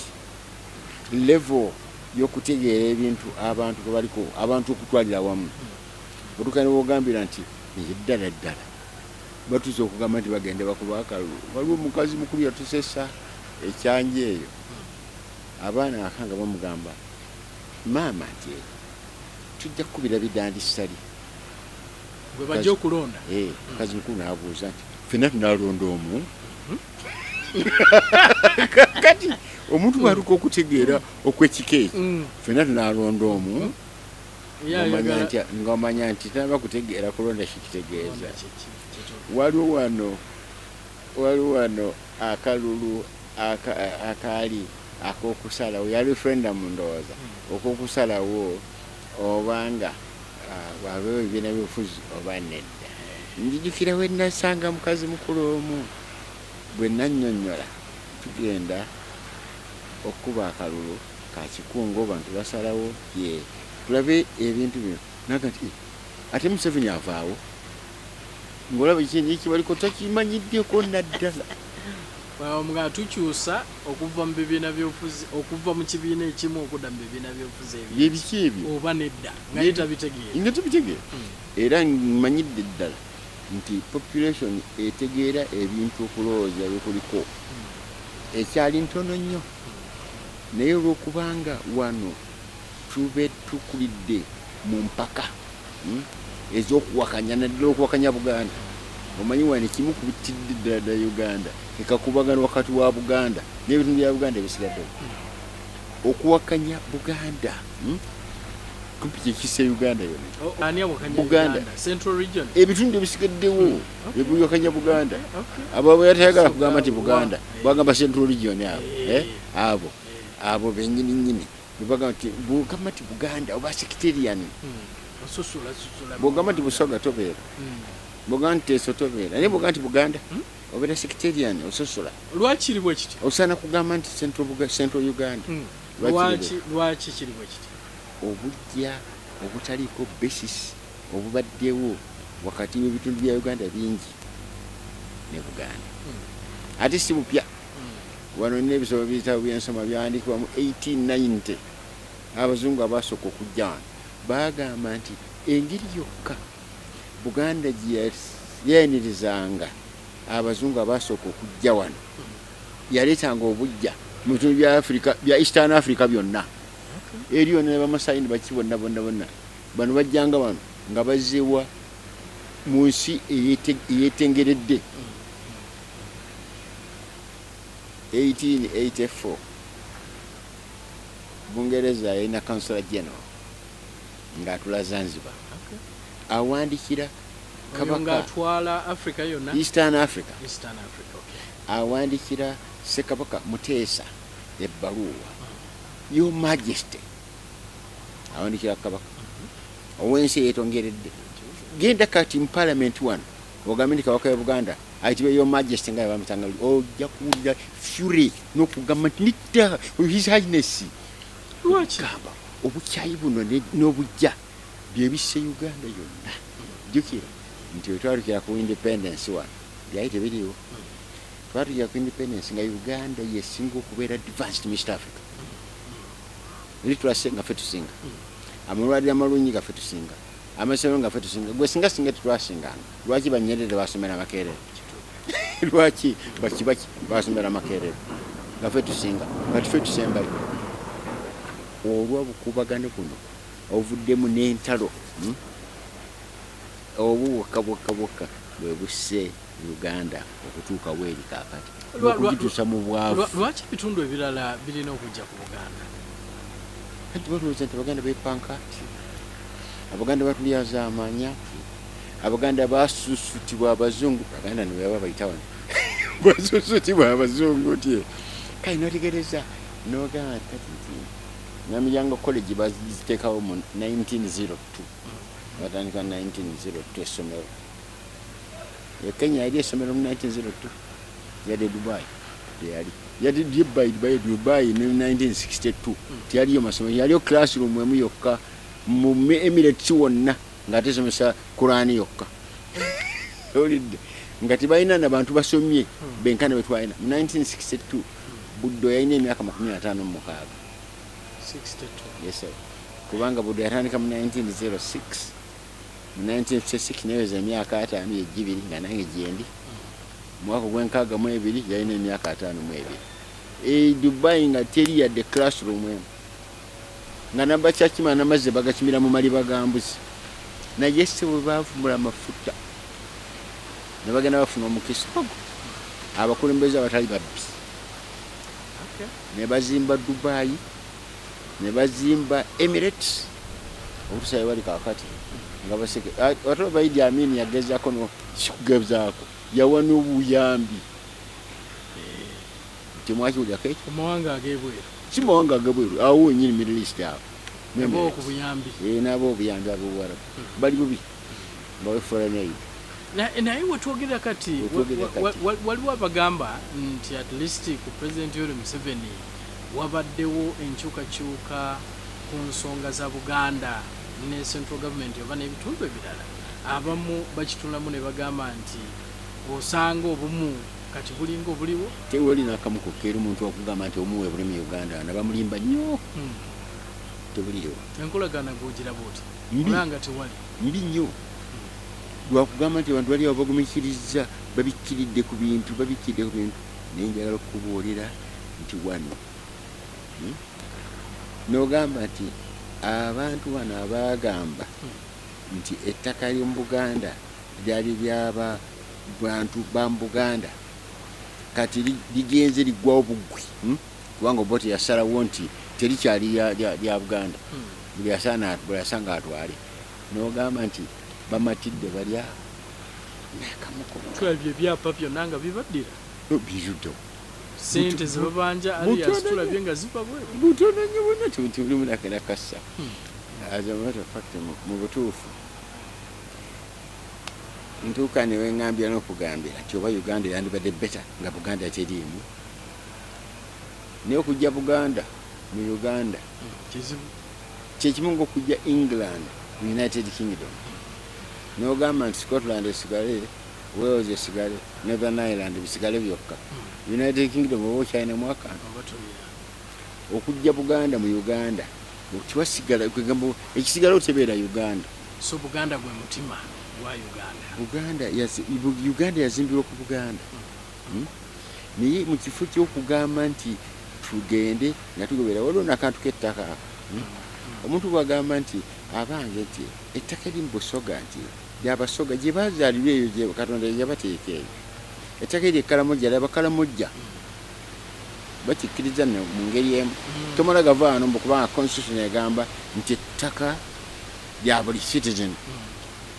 level y'okutegeera ebintu abantu kwe baliko abantu okutwalira wamu otuka ne bogambira nti ddala batuuse okugamba nti bagende bakuba akalulu waliwo omukazi mukulu yatusesa ekyanja eyo abaana akanga bamugamba maama nti tujja kukubira bidandisali gwe bajja okulonda mukazi mukulu n'abuuza nti fenna tunalonda omu kati omuntu bwatuka okutegeera okwekika ekyo ffenna tunalonda omu ng'omanya nti tanaba kutegeera kulonda kikitegeeza. Waliwo wano akalulu akaali ak'okusalawo yali referendum ndowooza ok'okusalawo obanga wabeewo ebibiina by'obufuzi oba nedda. Njijukira we nasanga mukazi mukulu omu bwe nannyonnyola tugenda okuba akalulu ka kikungo bantu basalawo ye tulabe ebintu bino naga nti ate Museveni avaawo ng'olaba ekiki baliko takimanyiddeko naddala. Nga tukyusa okuva mu bibiina by'obufuzi okuva mu kibiina ekimu okudda mu bibiina by'obufuzi ebiki ebyo oba nedda nga tabitegeera era mmanyidde ddala nti population etegeera ebintu okulowooza bikuliko ekyali ntono nnyo, naye olw'okubanga wano tube tukulidde mu mpaka ez'okuwakanya naddala okuwakanya Buganda. Omanyi wano kimu ku bitidde ddala Uganda ekakubagano wakati wa Buganda n'ebitundu bya Buganda ebisigaddewo okuwakanya Buganda kumpi kyekisa Uganda Buganda Central Region ebitundu ebisigaddewo ebiwakanya Buganda abo bayatayagala kugamba nti Buganda bagamba Central Region abo bennyini bagamba nti Buganda oba sectarian bwogamba nti Busoga tobeera bwogamba nti Teso tobeera naye bwogamba nti Buganda obeera sectarian ososola. Lwaki kiri bwe kiti? Osaana kugamba nti Central Uganda. Lwaki kiri bwe kiti? Obujja obutaliiko basis obubaddewo wakati w'ebitundu bya Uganda bingi ne Buganda. Ate si bupya. Wano n'ebisolo by'ebitabo by'ensoma byandikibwa mu 1890 abazungu abasooka okujja wano bagamba nti engeri yokka Buganda gye yayanirizanga abazungu abasooka okujja wano yaleetanga obujja mu bitundu bya Africa bya Eastern Africa byonna eri yonna ne Bamasai baki bonna bano bajjanga wano nga bazzeewa mu nsi eyeetengeredde. 1884 Bungereza yalina Consular General ng'atula Zanzibar awandikira Kabaka atwala Africa yonna Eastern Africa okay. Awandikira Ssekabaka Muteesa ebbaluwa Your Majesty awandikira Kabaka owensi yeetongeredde genda kati mu Parliament wano ogambe nti Kabaka ya Buganda ayitibwa Your Majesty nga bamutanga ojja kuwulira fury n'okugamba nti nidda His Highness lwakigamba obukyayi buno n'obujja byebisse Uganda yonna. Jjukira nti we twatukira ku independence wano byali tebiriwo. Twatukira ku independence nga Uganda yesinga okubeera advanced mu East Africa. Eri twase nga ffe tusinga amalwaliro amalungi nga ffe tusinga amasomero nga ffe tusinga gwe singa tetwasinganga. Lwaki Banyerere basomera Makerere? Lwaki Bakibaki basomera Makerere nga ffe tusinga kati ffe tusembayo? Olw'obukubagano buno obuvuddemu n'entalo obuwokka bwe busse Uganda okutuuka weeri kaakati okugituusa mu bwavu. Lwaki ebitundu ebirala birina okujja ku Buganda? Kati balowooza nti Abaganda beepanka, Abaganda batulyaza amanya, Abaganda basusutibwa Abazungu. Abaganda ne baba bayita wano basusutibwa Abazungu ti kale notegereza n'ogamba kati Namiyango College baziteekawo mu 1902 batandika 1902 essomero. Kenya yali essomero mu 1902 yali Dubai yali Dubai ne 1962 tiyaliyo masomero yaliyo classroom emu yokka mu Emirates wonna nga tesomesa Qur'ani yokka olidde nga tibalina n'abantu basomye benkana bwe twalina mu 1962 Buddo yalina emyaka 56. 62. Yes sir. Kubanga Buddo yatandika mu 1906 mu 1956 naweza emyaka 5 egibiri nga nange gyendi mwaka gw'enkaaga mu ebiri yalina emyaka 5 mu ebiri. Dubai nga teri yadde classroom emu nga nabakyakima n'amazzi bagakimira mu maliba ga mbuzi naye se bwe baavumula amafuta ne bagenda bafuna omukisa ogwo abakulembeze abatali babbi Okay. Ne bazimba Dubai, ne bazimba Emirates. Okutuusa wali kaakati nga baseke ate oba Idi Amin yagezaako n'okikugezaako yawa n'obuyambi temwakiwulyako ekyo amawanga ag'ebweru si mawanga ag'ebweru awo nyini Middle East awo nabo ku buyambi nabo obuyambi ab'Obuwarabu bali bubi bawe foreign aid. Naye wetwogerera kati waliwo abagamba nti at least ku President Yoweri Museveni wabaddewo enkyukakyuka ku nsonga za Buganda ne central government oba n'ebitundu ebirala abamu bakitulamu ne bagamba nti osanga obumu kati bulinga obuliwo tewali nakamu kokkeera omuntu okugamba nti omuwe buli mu Uganda nabamulimba nnyo tebuliyo enkolagana gwogira bwoti olanga tewali mbi nnyo lwakugamba nti abantu bali abo bagumikiriza babikkiridde ku bintu naye njagala okukubuulira nti wano n'ogamba nti abantu bano abagamba nti ettaka ly'omu Buganda lyali lyaba bantu ba Buganda kati ligenze liggwawo buggwi kubanga Obote yasalawo nti terikyali lya Buganda buli yasanga atwale n'ogamba nti bamatidde balya tulabye ebyapa byonna nga bibaddira biruddewo sente zebabanja alias tulabye nga ziva bweru butono nnyo bonna tebulimu nakasa as a matter of fact mu butuufu ntuuka ne weŋŋambira n'okugambira nti oba Uganda yandibadde beta nga Buganda teriimu naye okujja Buganda mu Uganda kyekimu ng'okujja England mu United Kingdom n'ogamba nti Scotland esigale Wales esigale Northern Ireland bisigale byokka United Kingdom oba okyalinamu akantu okujja Buganda mu Uganda kiwasigala kwegamba ekisigala otebeera Uganda so Buganda gwe mutima gwa Uganda yazimbirwa ku Buganda naye mu kifo ky'okugamba nti tugende nga tugoberera waliwo n'akantu k'ettaka omuntu bwagamba nti abange nti ettaka eri mu Busoga nti lyabasoga gye bazaalirwa eyo gye Katonda yabateeka eyo ettaka eri Kalamojja ly'Abakalamojja bakikkiriza mu ngeri emu tomala gavaano kubanga constitution egamba nti ettaka lya buli citizen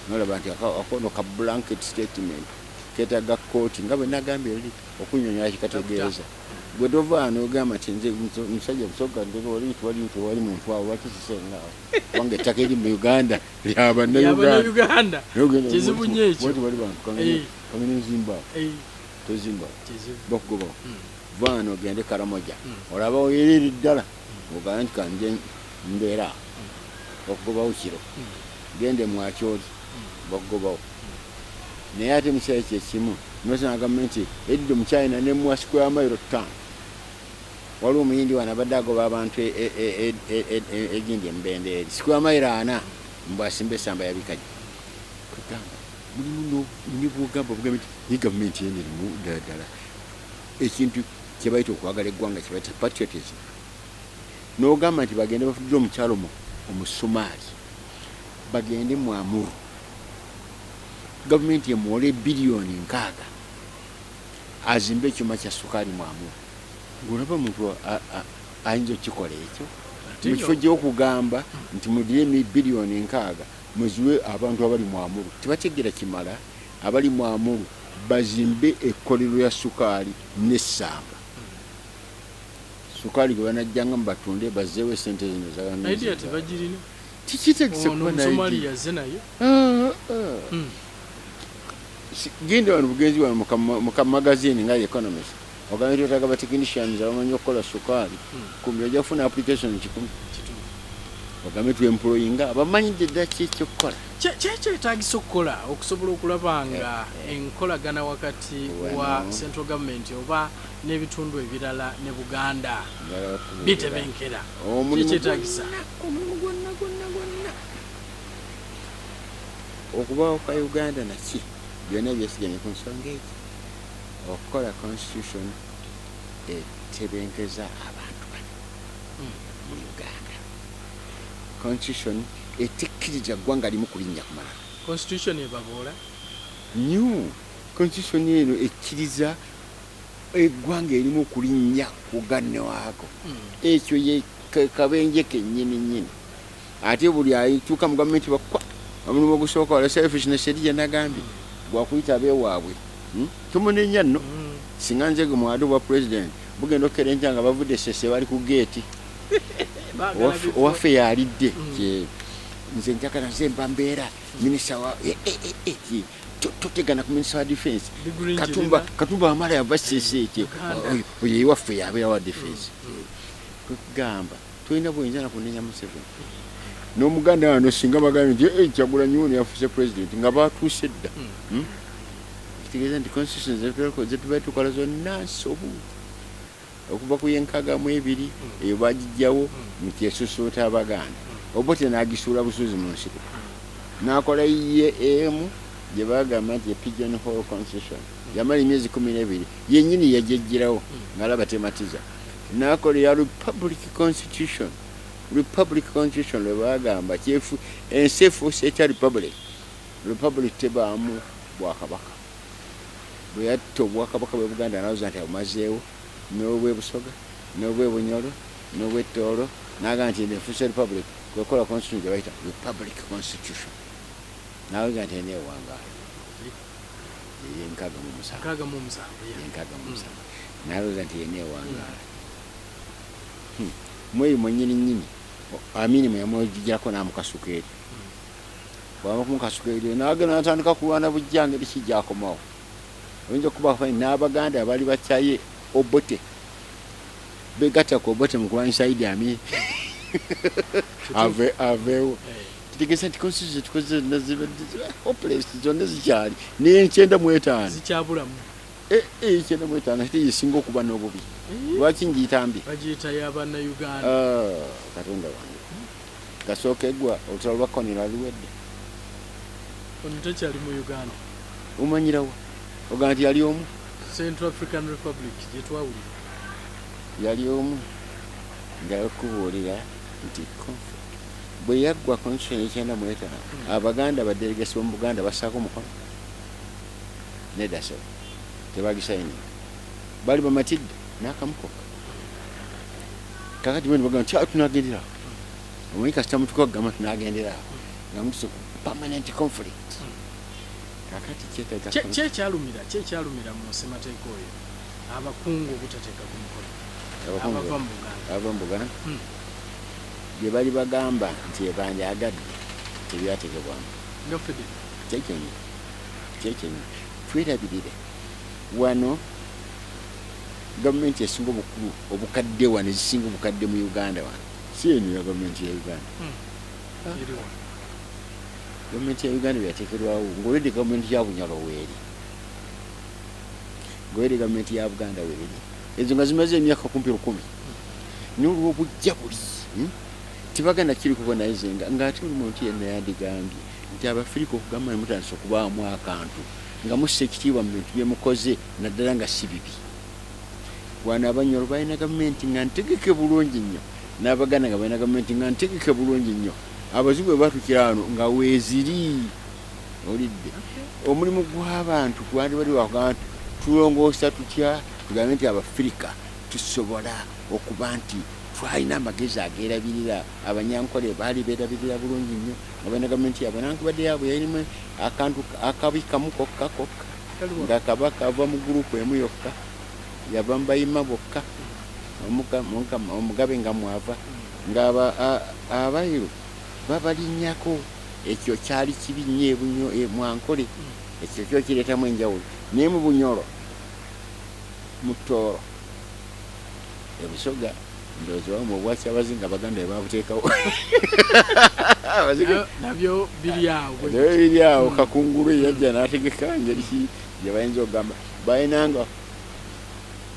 nolaba nti akono ka blanket statement ketaga kooti nga bwe nagambye eri okunyonyola kikategeeza gwe tovaano ogamba nti nze musajja Busoga wali muntu awo lwaki kisengaawo kubanga ettaka eri mu Uganda ly'Abannayuganda kizibu nnyo ekyo bali bantu kamene nzimbaawo tozimbaawo bakugobawo vaano ogende Kalamojja olabawo yereri ddala ogamba nti kanje mbeera bakugobawo kiro gende Mwakyozi bakugobawo naye ate mukiseera kyekimu nosanga gavumenti edda mu China nemuwa square mile 5 waliwo omuyindi wano abadde agoba abantu egindi emubende eri square mile 4 mbu asimba essamba yabikajja kugamba mulimu nibwogamba bugambe nti ye gavumenti yenerimu ddala ekintu kyebayita okwagala eggwanga kyebayita patriotism n'ogamba nti bagende bafudde omukyalo omusumaali bagende mu Amuru gavumenti emuwole biliyoni 6 azimbe ekyuma kya sukaali mu Amuru ng'olaba omuntu ayinza okukikola ekyo mu kifo gy'okugamba nti mulire biliyoni 6 muziwe abantu abali mu Amuru tebategeera kimala abali mu Amuru bazimbe ekkolero ya sukaali n'essamba sukaali gwe banajjanga mu batunde bazzeewo esente zino idea tebagirina tikitegese kuba Somali yazze nayo genda wano bugenzi wano mu magazine nga Economist ogamba nti otaga batekinicians abamanyi okukola sukaali kumbi ojja kufuna application 10 ogambe tuemployinga abamanyidde dda kyekyokukola kyetaagisa okukola okusobola okulaba nga enkolagana wakati wa central government oba n'ebitundu ebirala ne Buganda bitebenkera kyetaagisa omulimu gwonna okubaawo kwa Uganda naki byonna byesigamye ku nsonga egi okukola constitution etebenkeza abantu bano mu Uganda constitution etikkiriza ggwanga limu ku linnya kumala constitution ebaboola new constitution eno ekkiriza eggwanga erimu okulinnya kugannewaako ekyo ye kabenje kennyini nnyini ate buli ayituuka mu gavumenti bakwa omulimu ogusooka wala selfishness eri gye nagambye gwakuyita abeewaabwe tumunenya nno singa nze gwe mwado bwa president bugenda okukerenja nga bavudde sese bali ku geeti owaffe yalidde nze njagala nze mba mbeera minisita wa totegana ku minisita wa defense katumba wamala yava sese ekyo oyo ewaffe yabeera wa defense kwekugamba tolina buyinza nakunenya Museveni n'omuganda wano singa bagambye nti Kyagulanyi ono yafuse president nga batuuse dda kitegeeza nti constitution zetubaire tukola zonna nsobu okuva ku y'enkaaga mu ebiri eyo bagijjawo nti esusuuta abaganda Obote n'agisuula busuuzi mu nsiko n'akola ye emu gye bagamba nti pigeon hole constitution yamala emyezi 12 yennyini yajejjerawo ng'alaba tematiza n'akola ya republic constitution lwe bagamba kyefu ensi efuuse etya republic tebaamu bwakabaka bwe yatta obwakabaka bwe Buganda n'awoza nti abumazeewo n'obwebusoga n'obwebunyolo n'obwettoolo n'agamba nti efuuse republic kwekola constitution gye bayita republic constitution n'awoza nti eneewangaala yenkaaga mu musanvu n'alowooza nti eneewangaala mweyo mwennyini Amini mwe yamujjako n'amukasuka eri bw'ama kumukasuka eri n'agenda n'atandika kulwana bujjange ekijjakomawo oyinza okuba fani n'Abaganda bali bakyaye Obote begatta ku Obote mu kulwanyisa Idi Amin aveewo kitegeeza nti constitution tukoze hopeless zonna zikyali n'95 zikyabulamu 95 ate yesinga okuba n'obubi lwaki njiyita mbi bagiyita y'Abannayuganda Katonda wange kasookeggwa olutalo lwa Konira luwedde ono tekyali mu Uganda umanyirawo ogamba nti yali omu Central African Republic gye twawulira yali omu njala kubuulira nti bwe yaggwa constitution y'e95 Abaganda badelegasi mu Buganda bassaako omukono nedda tebagisayinira bali bamatidde n'akamukoka kakati bwene bagamba nti tunagendera omanyi kasita mutuka okugamba tunagendera nga mutuse ku permanent conflict kakati kyekyalumira mu ssemateeka oyo abakungu obutateeka ku mukono abava mu Buganda bye bali bagamba nti ebandyagadde tebyategebwamu kyekyenyi twerabirire wano gavumenti esinga obukulu obukadde wano ezisinga obukadde mu Uganda wano si eno ya gavumenti ya Uganda gavumenti ya Uganda byateekerwawo ng'olwedde gavumenti ya Bunyoro weeri ng'olwedde gavumenti ya Buganda weeri ezo nga zimaze emyaka kumpi 10 n'olw'obujja buli tibagenda kiri kubona ezenga ng'ate buli muntu yenna yandigambye nti Abafirika okugamba ne mutandisa okubaamu akantu nga mussa ekitiibwa mu bintu bye mukoze naddala nga si bibi wano Abanyoro balina gavumenti nga ntegeke bulungi nnyo n'Abaganda nga balina gavumenti nga ntegeke bulungi nnyo Abazungu bwe batukira wano nga weeziri olidde omulimu gw'abantu gwandi bali wakugamba nti tulongoosa tutya tugambe nti Abafirika tusobola okuba nti twalina amagezi ageerabirira Abanyankole baali beerabirira bulungi nnyo nga balina gavumenti yaabwe nankubadde yaabwe yalina akantu akabi kamu kokka nga Kabaka ava mu gurupu emu yokka yava mu bayima bokka omugabe nga mwava nga Abayiru babalinnyako ekyo kyali kibi nnyo Mwankole ekyo kyo kireetamu enjawulo naye mu Bunyoro mu Tooro Ebusoga ndowooza wamu obwaki Abazinga Abaganda bebabuteekawo nabyo biri awo Kakungulu yajja n'ategeka ngeri gye bayinza okugamba balinanga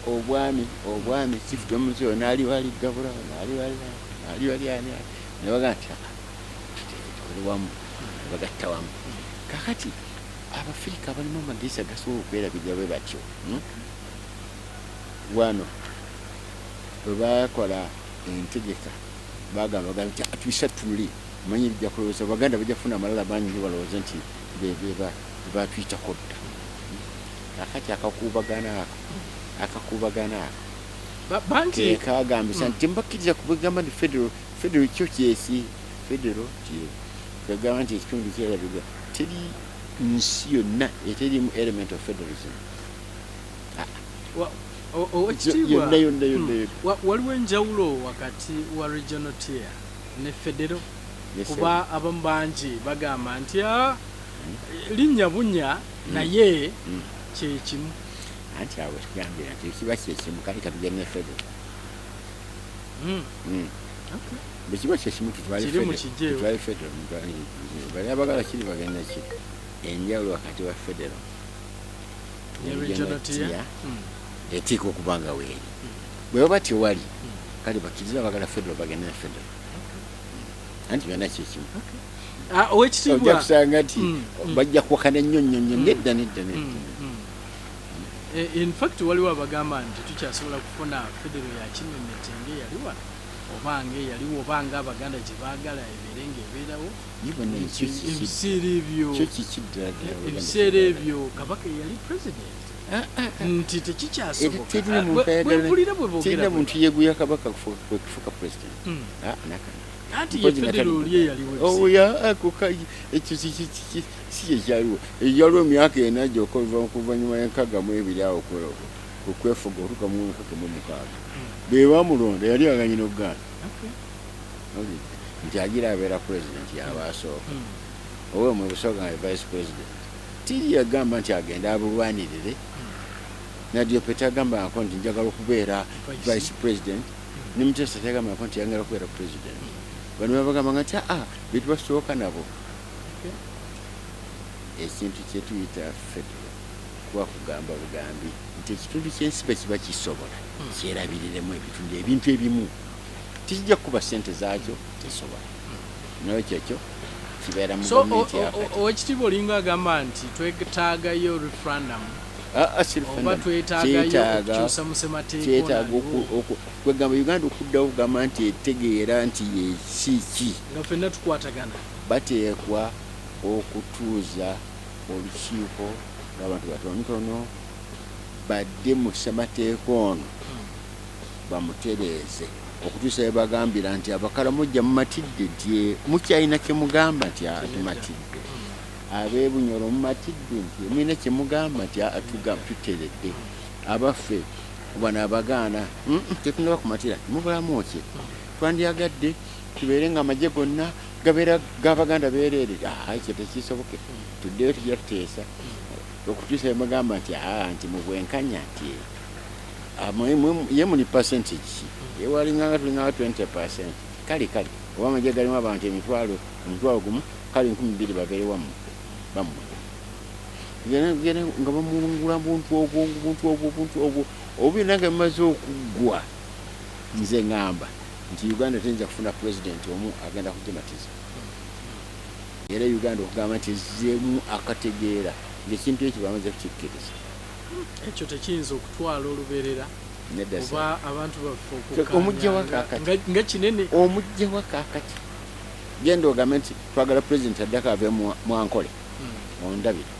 obwami kifuta omuntu oyo n'ali wali gabula n'ali wali ani ne bagamba nti tukole wamu bagatta wamu kakati Abafirika abalimu amagezi agasobola okwerabirira bwe batyo wano bwe bakola entegeka bagamba nti atwisatuli manyi bijja kulowooza Baganda bajja kufuna amalala bangi nyo balowooza nti batuyitako dda kakati akakuubagana ako akakubagana banti kagambisa nti mbakkiriza kubagamba nti federal kyo kyesi federal kagamba nti ekitundu kyerabiga teri nsi yonna eterimu element of federalism yonna waliwo enjawulo wakati wa regional tier ne federal kuba abamu bangi bagamba nti linnya bunya naye kyekimu anti awo tugambira nti ekiba kyekimu kale katugende ne federal bwe kiba kyekimu tutwale federal bali abagala kiri bagenda ki enjawulo wakati wa federal ne regional tier etika okubanga weeri bwe baba tewali kale bakkiriza abagala federal bagende ne federal anti byonna kyekimu owekitiibwa kusanga nti bajja kuwakana ennyo nedda in fact waliwo abagamba nti tukyasobola kufuna federal ya kinenete ng'eyaliwa obange yaliwo obanga abaganda gye baagala ebeere ng'ebeerawo ebiseera ebyo kabaka yali president nti tekikyasobokabwempulira bwe boogera muntu yeeguya kabaka kufuka president anti ye federal oli eyaliwo ekyo si ekyaliwo eyaliwo emyaka ena gyokoluvannyuma y'enkagamu ebiri awo kwefuga otuka mu 16 be bamulonda yali aganyina okuganda nti agira abeera president yabasooka owe mwebusooka nga vice president tiri yagamba nti agenda abulwanirire nadiopeta agambako nti njagala okubeera vice president ne Mutesa yagambako nti yagala okubeera president bano babagamba nti betubasooka nabo ekintu kyetuyita federal kuba kugamba bugambi nti ekitundu ky'ensi bwe kiba kisobola kyerabiriremu ebintu ebimu tikijja kukuba ssente zaakyo tesobola naye kyekyo kibeera mu gavumenti owekitiibwa olinga agamba nti twetaagayo referendum oba twetaagayo okukyusa mu ssemateeka kwegamba Uganda okuddawo kugamba nti etegeera nti yekiki nga ffenna tukwatagana bateekwa okutuuza olukiiko lw'abantu batonotono badde mu ssemateeka ono bamutereeze okutuusa bwe bagambira nti abakalamojja mumatidde nti mukyalina kye mugamba nti tumatidde ab'ebunyoro mumatidde nti mulina kye mugamba nti tuteredde abaffe bano abagaana tetunaba kumatira mubulamu ki twandyagadde tubeere nga amagye gonna gabeera g'abaganda beereere ekyo tekisoboke tuddeyo tujja tuteesa okutuusa bwe mugamba nti nti mubwenkanya nti ye muli percentage ewalinganga tulinganga 20% kale oba amagye galimu abantu emitwalo gumu kale 200 babeere wamu bamwe nga bamulungula buntu ogwo obiina nga bimaze okuggwa nze ngamba nti Uganda teyinza kufuna president omu agenda kugimatiza era Uganda okugamba nti ezzemu akategeera ngaekintu ekyo bamaze kukikkiriza ekyo tekiyinza okutwala olubeerera oba abantu baffe nga kinene omugjewa kaakati genda ogambe nti twagala president addako ave mwankole ondabire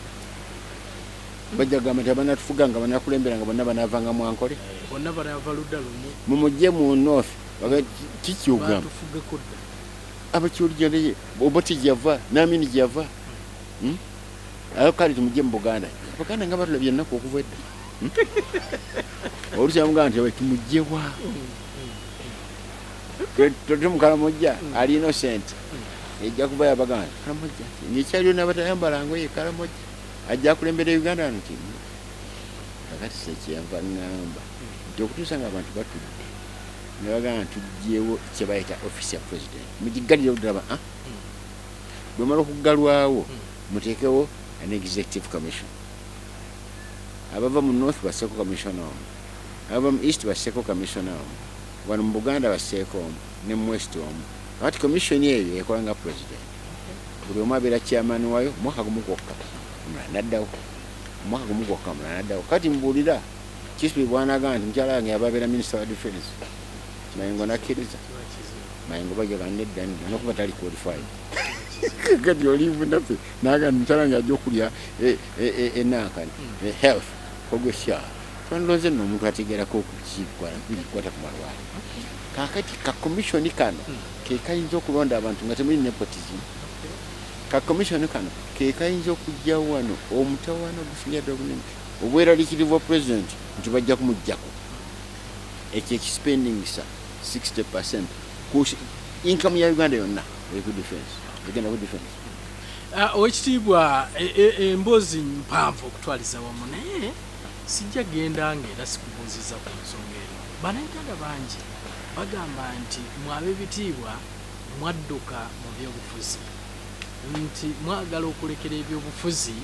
bajja kugamba nti abanatufuga nga banakulembera nga bonna banaavanga mwankole bonna banaava ludda lumu mumugye mu north kikyogamba abakyolujanaye oba tijava namini gyava ayo kale tumugye mu Buganda abaganda nga batulabye ennaku okuva edda olukyamugamba nti tumugyewa tote mukalamojja ali innocent ejja kuva yabaganda kalamojja ngekyaliyo nabatayambala ngoye kalamojja ajja kulembera Uganda nti kakati sekyenva ngamba nti okutuusa nga abantu batudde nebagamba tugyewo kyebayita office ya president mugiggalire oddaba bwe mala okuggalwawo muteekewo an executive commission abava mu north basseeko commissioner omu abava mu east basseeko commissioner omu wano mu Buganda basseeko omu ne mu west omu kati commission eyo ekola nga president buli omu abeera chairman wayo mwaka gumu gwokka omulala naddawo mwaka gumu gwokka omulala naddawo kati mbuulira kispi bwanagamba nti mukyala wange yababeera minister wa defense Mayingo nakkiriza Mayingo bajaga nedda nokuba tali qualified kati olivu naffe nagamba mukyala wange ajja okulya enankani health ogwesha twandonze nno omuntu ategerako okukikwata ku malwaliro kakati ka komishoni kano ke kayinza okulonda abantu nga temuli nepotism ka komishoni kano ke kayinza okujjawo wano omutawaana gufunira obunene obweraliikirivu president nti bajja kumuggyako ekyo ekispendingisa 60% ku income ya Uganda yonna egenda ku defense. Owekitiibwa emboozi mpanvu okutwaliza wamu naye sijja genda ng'era sikubuuziza ku nsonga eno. Bannayuganda bangi bagamba nti mwabe bitiibwa mwadduka mu byobufuzi nti mwagala okulekera ebyobufuzi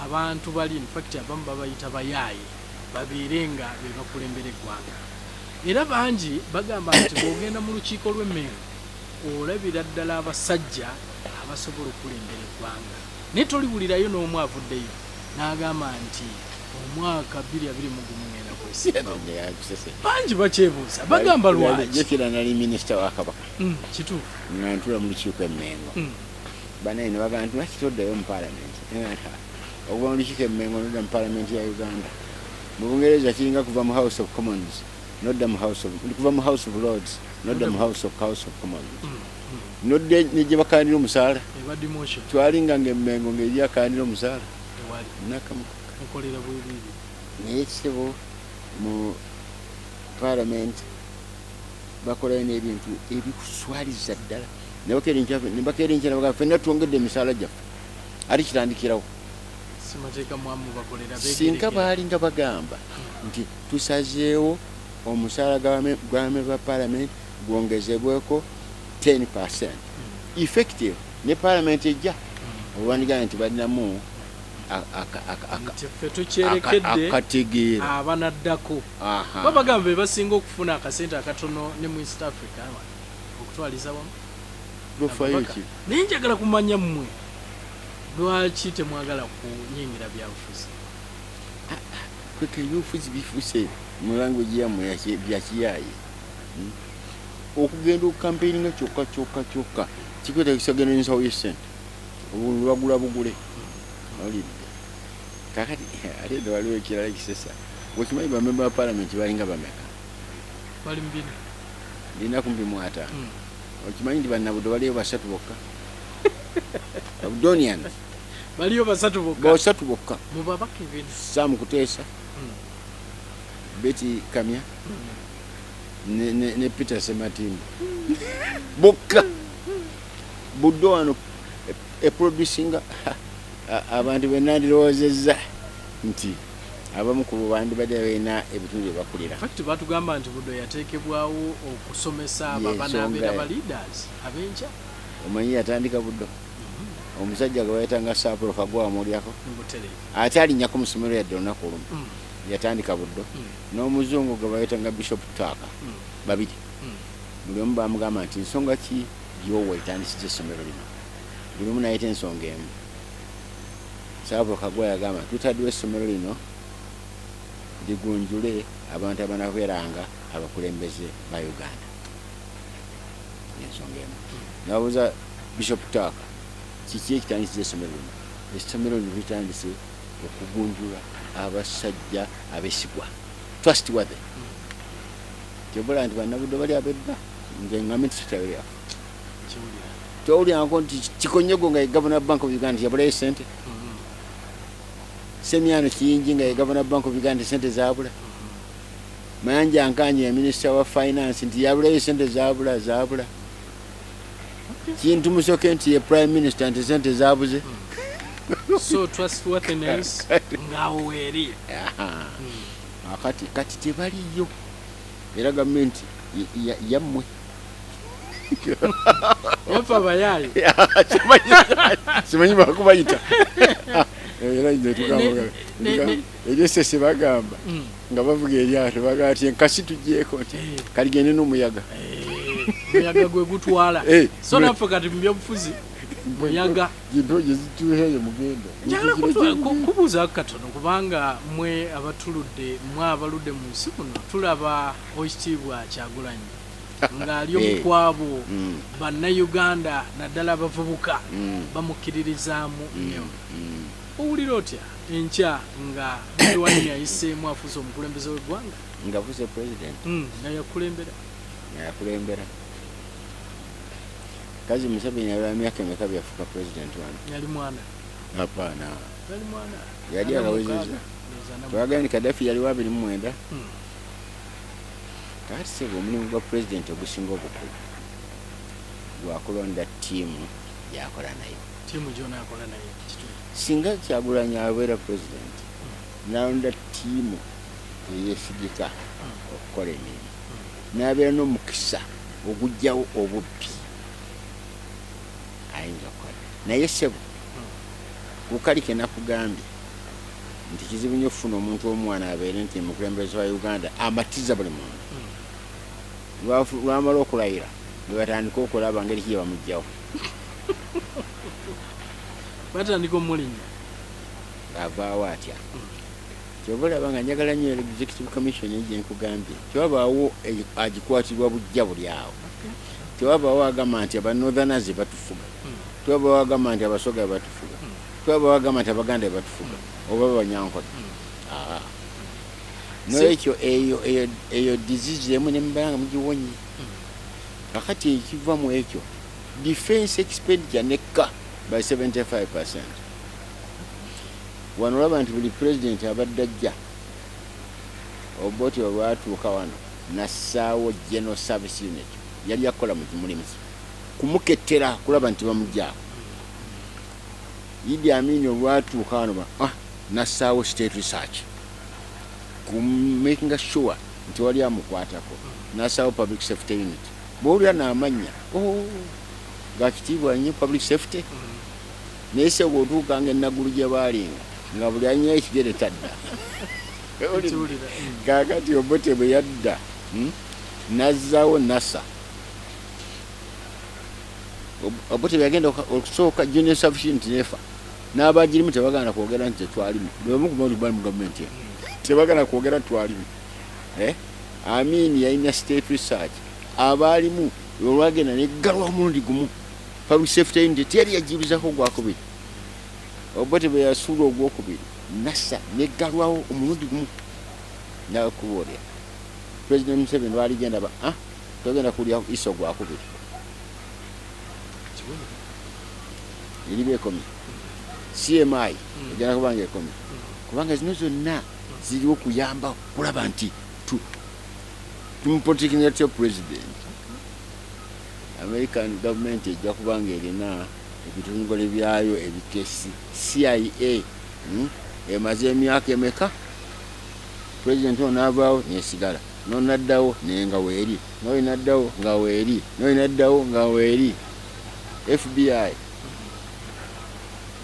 abantu bali infact abamu babayita bayaaye babeere nga be bakulembera eggwanga era bangi bagamba nti bw'ogenda mu lukiiko lw'emmengo olabira ddala abasajja abasobola okulembera eggwanga naye toliwulirayo n'omu avuddeyo n'agamba nti omwaka 2021 ngenda kwesiba bangi bakyebuuza bagamba lwaki jekira nali minisita wa Kabaka kituufu nga ntula mu lukiiko emmengo banaye ne bagamba nti lwaki toddayo mu paalamenti okuva mu lukiiko emmengo nodda mu paalamenti ya Uganda mu Bungereza kiringa kuva mu House of Commons nodda mu kuva mu House of Lords nodda mu House of Commons nodde negye bakaanira omusaala twalinga ng'emmengo ng'eri akaanira omusaala naye ekitebo mu paalamenti bakolayo n'ebintu ebikuswaliza ddala nebakeera enkya nabaga ffenna twongedde emisaala gyaffe ate kitandikirawo singa baalinga bagamba nti tusazeewo omusaala gw'abamemba ba paalamenti gwongezebweko 10% effective ne paalamenti ejja olwandigana nti balinamu akategeera abanaddako babagamba be basinga okufuna akasente akatono ne mu East Africa okutwaliza wamu naye njagala kumanya mmwe lwaki temwagala kunyingira byabufuzi kweke ebyobufuzi bifuse mu language yammwe byakiyaaye okugenda okukampeininga kyokka kikwetagisa genda nsawo y'essente obulwagula bugule olidde kakati ate ndo waliwo ekirala ekisesa wekimanyi bamemba ba paalamenti balinga bameka bali mubina lina kumpi mu 5 okimanyi nti bannabuddo baliyo 3 bokka abudonian baliyo 3 bokka mu babaka ebintu Sam Kuteesa Betty Kamya ne Peter Sematimba bokka buddo wano producinga abantu benandirowoozezza nti abamu ku bandi badde balina ebitundu bye bakulira fakti batugamba nti buddo yateekebwawo okusomesa abanabeera ba leaders abenkya omanyi yatandika buddo omusajja gwe bayitanga Sapolo Kagwa mulyako ate alinyako mu ssomero yadde olunaku olumu yatandika buddo n'omuzungu gwe bayitanga Bishop Tucker babiri buli omu bamugamba nti nsonga ki gyowa etandisizza essomero lino buli omu nayita ensonga emu Sapolo Kagwa yagamba tutaddewo essomero lino ligunjule abantu abanabeeranga abakulembeze ba Uganda ensonga emu nabuuza Bishop Tucker kiki ekitandisizza essomero lino litandise okugunjula abasajja abesigwa trustworthy kyobola nti bannabuddo bali abedda ngengambe nti kitawulira towulirako nti Kikonyogo nga ye Governor Bank of Uganda yabulayo sente Semiano Kiyingi nga ye Governor Bank of Uganda sente zaabula Mayanja Nkanye ya Minister wa Finance nti yabulayo sente zaabula Kintu Musoke nti ye Prime Minister nti sente zaabuze so trustworthiness ngawo eri kati tebaliyo era gavumenti yammwe yafa bayayi simanyi bakubayita era nze tugamba eryesese bagamba nga bavuga eryato bagamba ti enkasi tugyeko nti kaligende n'omuyaga muyaga gwe gutwala so naffe kati mu byobufuzi muyaga gintoje zituheyo mugenda njagala kubuuza katono kubanga mwe abatuludde mwe abaludde mu nsi kuno tulaba Oweekitiibwa Kyagulanyi ng'ali omukwabo bannayuganda naddala abavubuka bamukkiririzaamu nnyo owulira otya enkya nga Bobi Wine ayiseemu afuuse omukulembeze w'eggwanga nga fuuse president yakulembera kazi Museveni yalwa myaka emeka byafuuka president wano yali mwana hapana yali yali akawezeza twagala ni Kadafi yali wa 29 kati sebo omulimu gwa president ogusinga obukulu gwakulonda ttiimu yakola nayo ttiimu gyona yakola nayo singa Kyagulanyi abeera president nalonda ttiimu eyesigika okukola emirimu n'abeera n'omukisa ogujjawo obubbi ayinza okukola naye sebo kukali ke nakugambye nti kizibu nnyo okufuna omuntu omwana abeere nti mukulembeze wa Uganda amatiza buli muntu lwamala okulayira nebatandika okulaba ngeri ki bamugjawo batandika omulinnya ng'avaawo atya kyoba olaba nga njagala nnyo executive commission gye nkugambye tewabaawo agikwatirwa bujja buli awo tewabaawo agamba nti abanotherners batufuga tewabaawo agamba nti abasoga batufuga tewabaawo agamba nti abaganda batufuga oba banyankole noekyo eyo disease emu nemubanga mugiwonye kakati ekiva mu ekyo defense expenditure nekka by 75%. Wano olaba nti buli president abadde ajja Obote olwatuuka wano nassaawo General Service Unit yali akola mu mulimu kumukettera kulaba nti bamugjaako. Idi Amin olwatuuka wano nassaawo state research making sure nti wali amukwatako nassaawo public safety unit bw'olya n'amanya gakitiibwa nnyo public safety naye se bw'otuuka ng'enaggulu gye baalinga nga buli anyayo ekigere tadda kaakati Obote bwe yadda nazzaawo NASA Obote bwe yagenda okusooka junior sufficient nefa n'abagirimu tebagana kwogera nti tetwalimu bwemu kumali bali mu gavumenti tebagana kwogera twalimu Amin yalina state research abaalimu olwagenda neggalwa omulundi gumu public safety unit teyali yagibuzako gwakubiri Obote bwe yasuula ogwokubiri NASA neggalwawo omulundi gumu nakuboolera President Museveni lwaligenda togenda kulya iso gwakubiri eriba ekomi CMI egenda kubanga ekomi kubanga zino zonna ziriwo kuyamba kulaba nti tumuprotekinatyo president. American government ejja kubanga erina ebitongole byayo ebikesi CIA emaze emyaka emeka president onavaawo nesigala nonaddawo nenga weeri noinaddawo nga weeri noinaddawo nga weeri FBI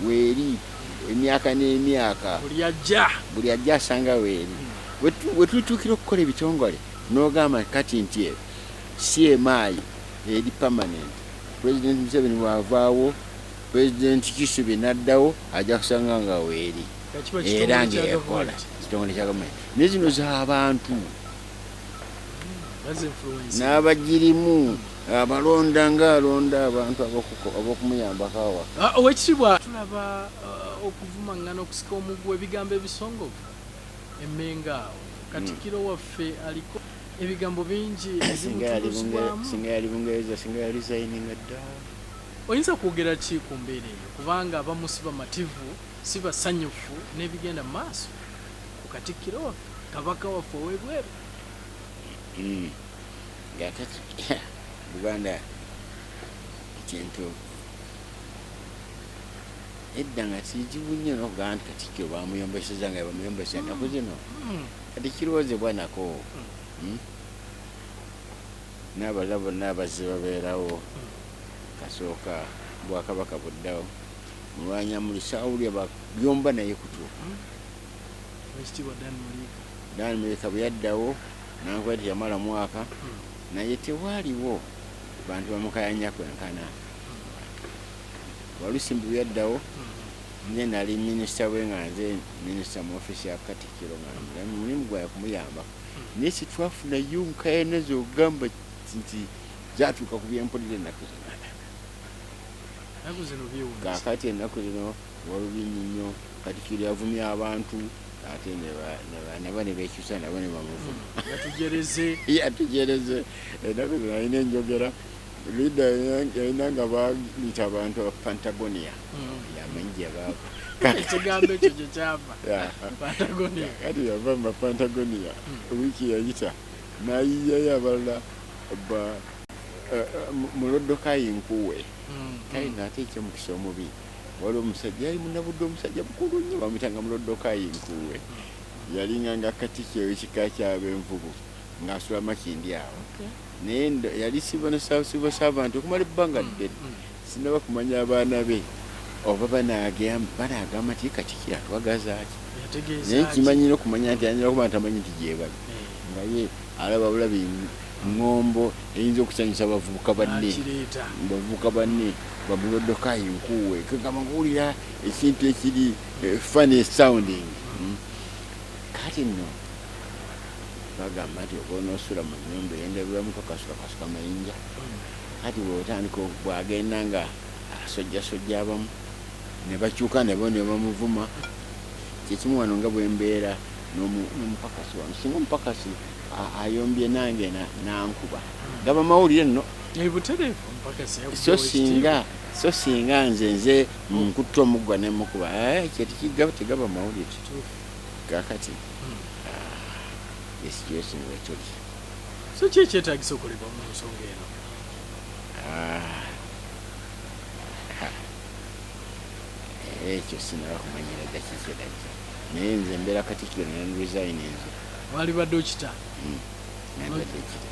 weeri emyaka n'emyaka buli ajja asanga weeri wetutuukira okukola ebitongole n'ogamba kati nti CMI eri permanent President Museveni bw'avaawo President Kisubi naddawo ajja kusanga nga weeri era ng'ekola kitongole kya gavumenti nezino z'abantu n'abagirimu abalonda ng'alonda abantu ab'okumuyambako awaka. Owekitiibwa tulaba okuvumaŋŋana okusika omugwa ebigambo ebisongovu emmengaawo Katikkiro waffe aliko ebigambo bingi singa yali Bungereza singa yali zayininga dda. Oyinza kwogera ki ku mbeera eyo kubanga abamu si bamativu si basanyufu n'ebigenda mu maaso ku Katikkiro waffe kabaka waffe ow'ebweru Buganda kintu edda nga kizibu nnyo n'okugamba nti Katikkiro bamuyombeseza nga bamuyombesa ennaku zino kati kirowoozebwa nako n'abalala bonna abazze babeerawo kasooka Bwakabaka buddawo mulwanyamuli saawulya byomba naye kutuuka Dan Mulika bwe yaddawo nankuba nti yamala mwaka naye tewaaliwo bantu bamukayanya kwenkana Walusimbi bwe yaddawo nze nali minisita we nga nze minisita mu ofisi ya Katikkiro nga mulimu gwaye kumuyamba naye situafuna yunkayana z'ogamba nti zatuuka ku byempulira ennaku zino kaakati ennaku zino walubinyi nnyo Katikkiro yavumya abantu ate nabo ne beekyusa nabo ne bamuvuma. Yatujereze ennaku zino alina enjogera Lida yalina nga baayita abantu aba Patagonia. Yamanyi gye baava. Ekigambo ekyo gye kyava Patagonia. Kati yava mu Patagonia wiiki yayita n'ayiyayo abalala Mulodokayi Nkuwe. Kale n'ate ekyomukisa omubi waliwo omusajja yali munabudde omusajja mukulu nnyo bamuyitanga Mulodokayi Nkuwe. Yalinga nga Katikkiro w'ekika ky'Abenvubu ng'asula Makindi awo. Naye yali civil servant okumala ebbanga ddene. Sinaba kumanya abaana be oba banaagamba nti Katikkiro atwagaza ki. Naye nkimanyi n'okumanya nti ayinza okuba ntamanyi nti gyebali. Nga ye alaba bulabi ŋŋombo eyinza okusanyusa abavubuka banne Bamulodokayi Nkuwe kagamba ng'owulira ekintu ekiri funny sounding. Kati nno bagamba nti oba onoosula mu nnyumba eyendabiramu kakasuka mayinja. Kati bw'otandika bw'agenda nga asojjasojja abamu ne bakyuka ne bamuvuma. Kyekimu wano nga bwe mbeera n'omupakasi wano. Singa omupakasi ayombye nange nankuba gaba mawulire nno. So singa nze nkutta omuggwa ne mukuba tegaba mawulire. Kakati situation wetuli. So ki ekyetaagisa okolebwa mu nsonga eno? Ekyo sinaba kumanyira ddakika naye nze mbeera Katikkiro ne resign nze. Wali badde okita? Nandibadde ekita.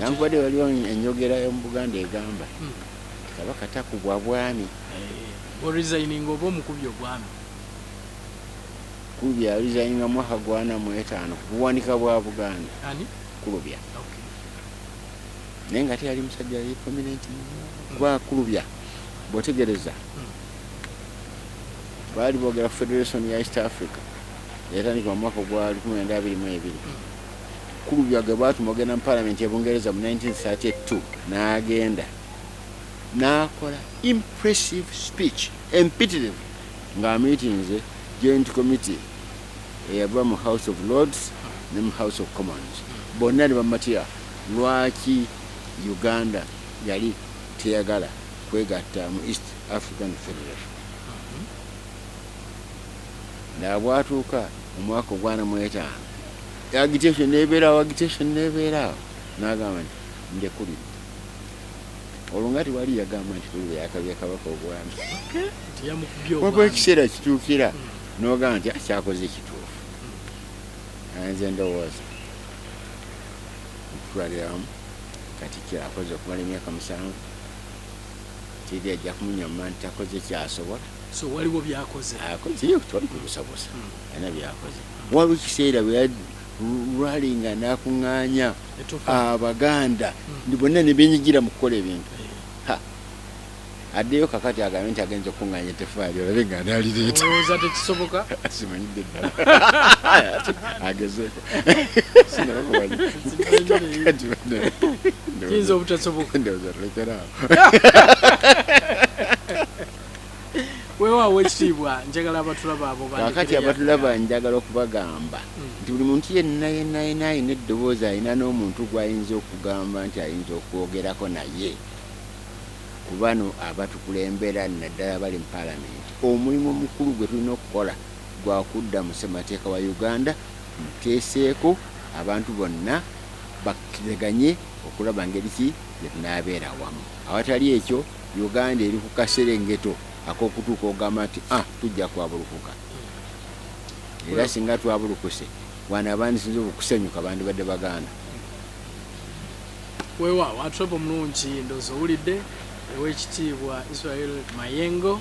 Nankubadde waliwo enjogera y'omu Buganda egamba Kabaka takubwa bwami. Resigning oba omukubye obwami? Kulubya resigninga mwaka gwa 45 ku buwanika bwa Buganda. Ani? Kulubya. Naye nga ate yali musajja yali prominent gwa Kulubya. Bw'otegereza baali boogera Federation ya East Africa yatandika mu mwaka gwa 1922. Kulubya ge baatumogenda mu Parliament y'Ebungereza mu 1932 n'agenda n'akola impressive speech empitirivu ng'amiitinze Joint Committee eyava mu House of Lords ne mu House of Commons. Bonna ne bamatira lwaki Uganda yali teyagala kwegatta mu East African Federation. Bwatuuka mu mwaka gwa 45 agitation nebeerawo n'agamba nti ndekulira. Olwo nga tewali yagamba nti Kulubya yakabya Kabaka obwami. Waba ekiseera kituukira n'ogamba nti kyakoze ekituufu. Nze ndowooza okutwaliramu Katikkiro akoze okumala emyaka 7 teri ajja kumunyama nti akoze kyasobola. So waliwo byakoze? Akoze twali kubusabusa alina byakoze. Waliwo ekiseera bwe lwalinga n'akuŋŋaanya Abaganda ndi bonna ne benyigira mu kukola ebintu. Addeyo kakati agambe nti agenza okuŋŋaanya ettoffaali olabe nga anaalireeta. Olowooza tekisoboka? Simanyidde ddala. Agezeeko. Sinaba kiyinza obutasoboka. Ndowooza tulekeraawo. Weewaawo ekitiibwa njagala abatulaba abo kakati abatulaba njagala okubagamba nti buli muntu yenna alina eddoboozi alina n'omuntu gw'ayinza okugamba nti ayinza okwogerako naye ku bano abatukulembera naddala bali mu Parliament. Omulimu omukulu gwe tulina okukola gwa kudda mu ssemateeka wa Uganda muteeseeko abantu bonna bakkiraganye okulaba ngeri ki bye tunaabeera awamu. Awatali ekyo Uganda eri ku kaserengeto ak'okutuuka ogamba nti tujja kwabulukuka. Era singa twabulukuse wano abandisinze okukusanyuka bandibadde Baganda. Weewaawo atulaba omulungi ndowooza owulidde Oweekitiibwa Israel Mayengo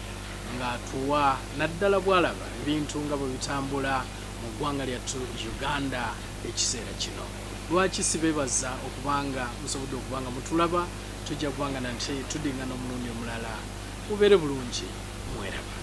ng'atuwa naddala bw'alaba ebintu nga bwe bitambula mu ggwanga lyattu Uganda ekiseera kino. Lwaki sibeebaza okubanga musobodde okubanga mutulaba tujja kubanga nate tuddingana omulundi omulala. Mubeere bulungi mweraba.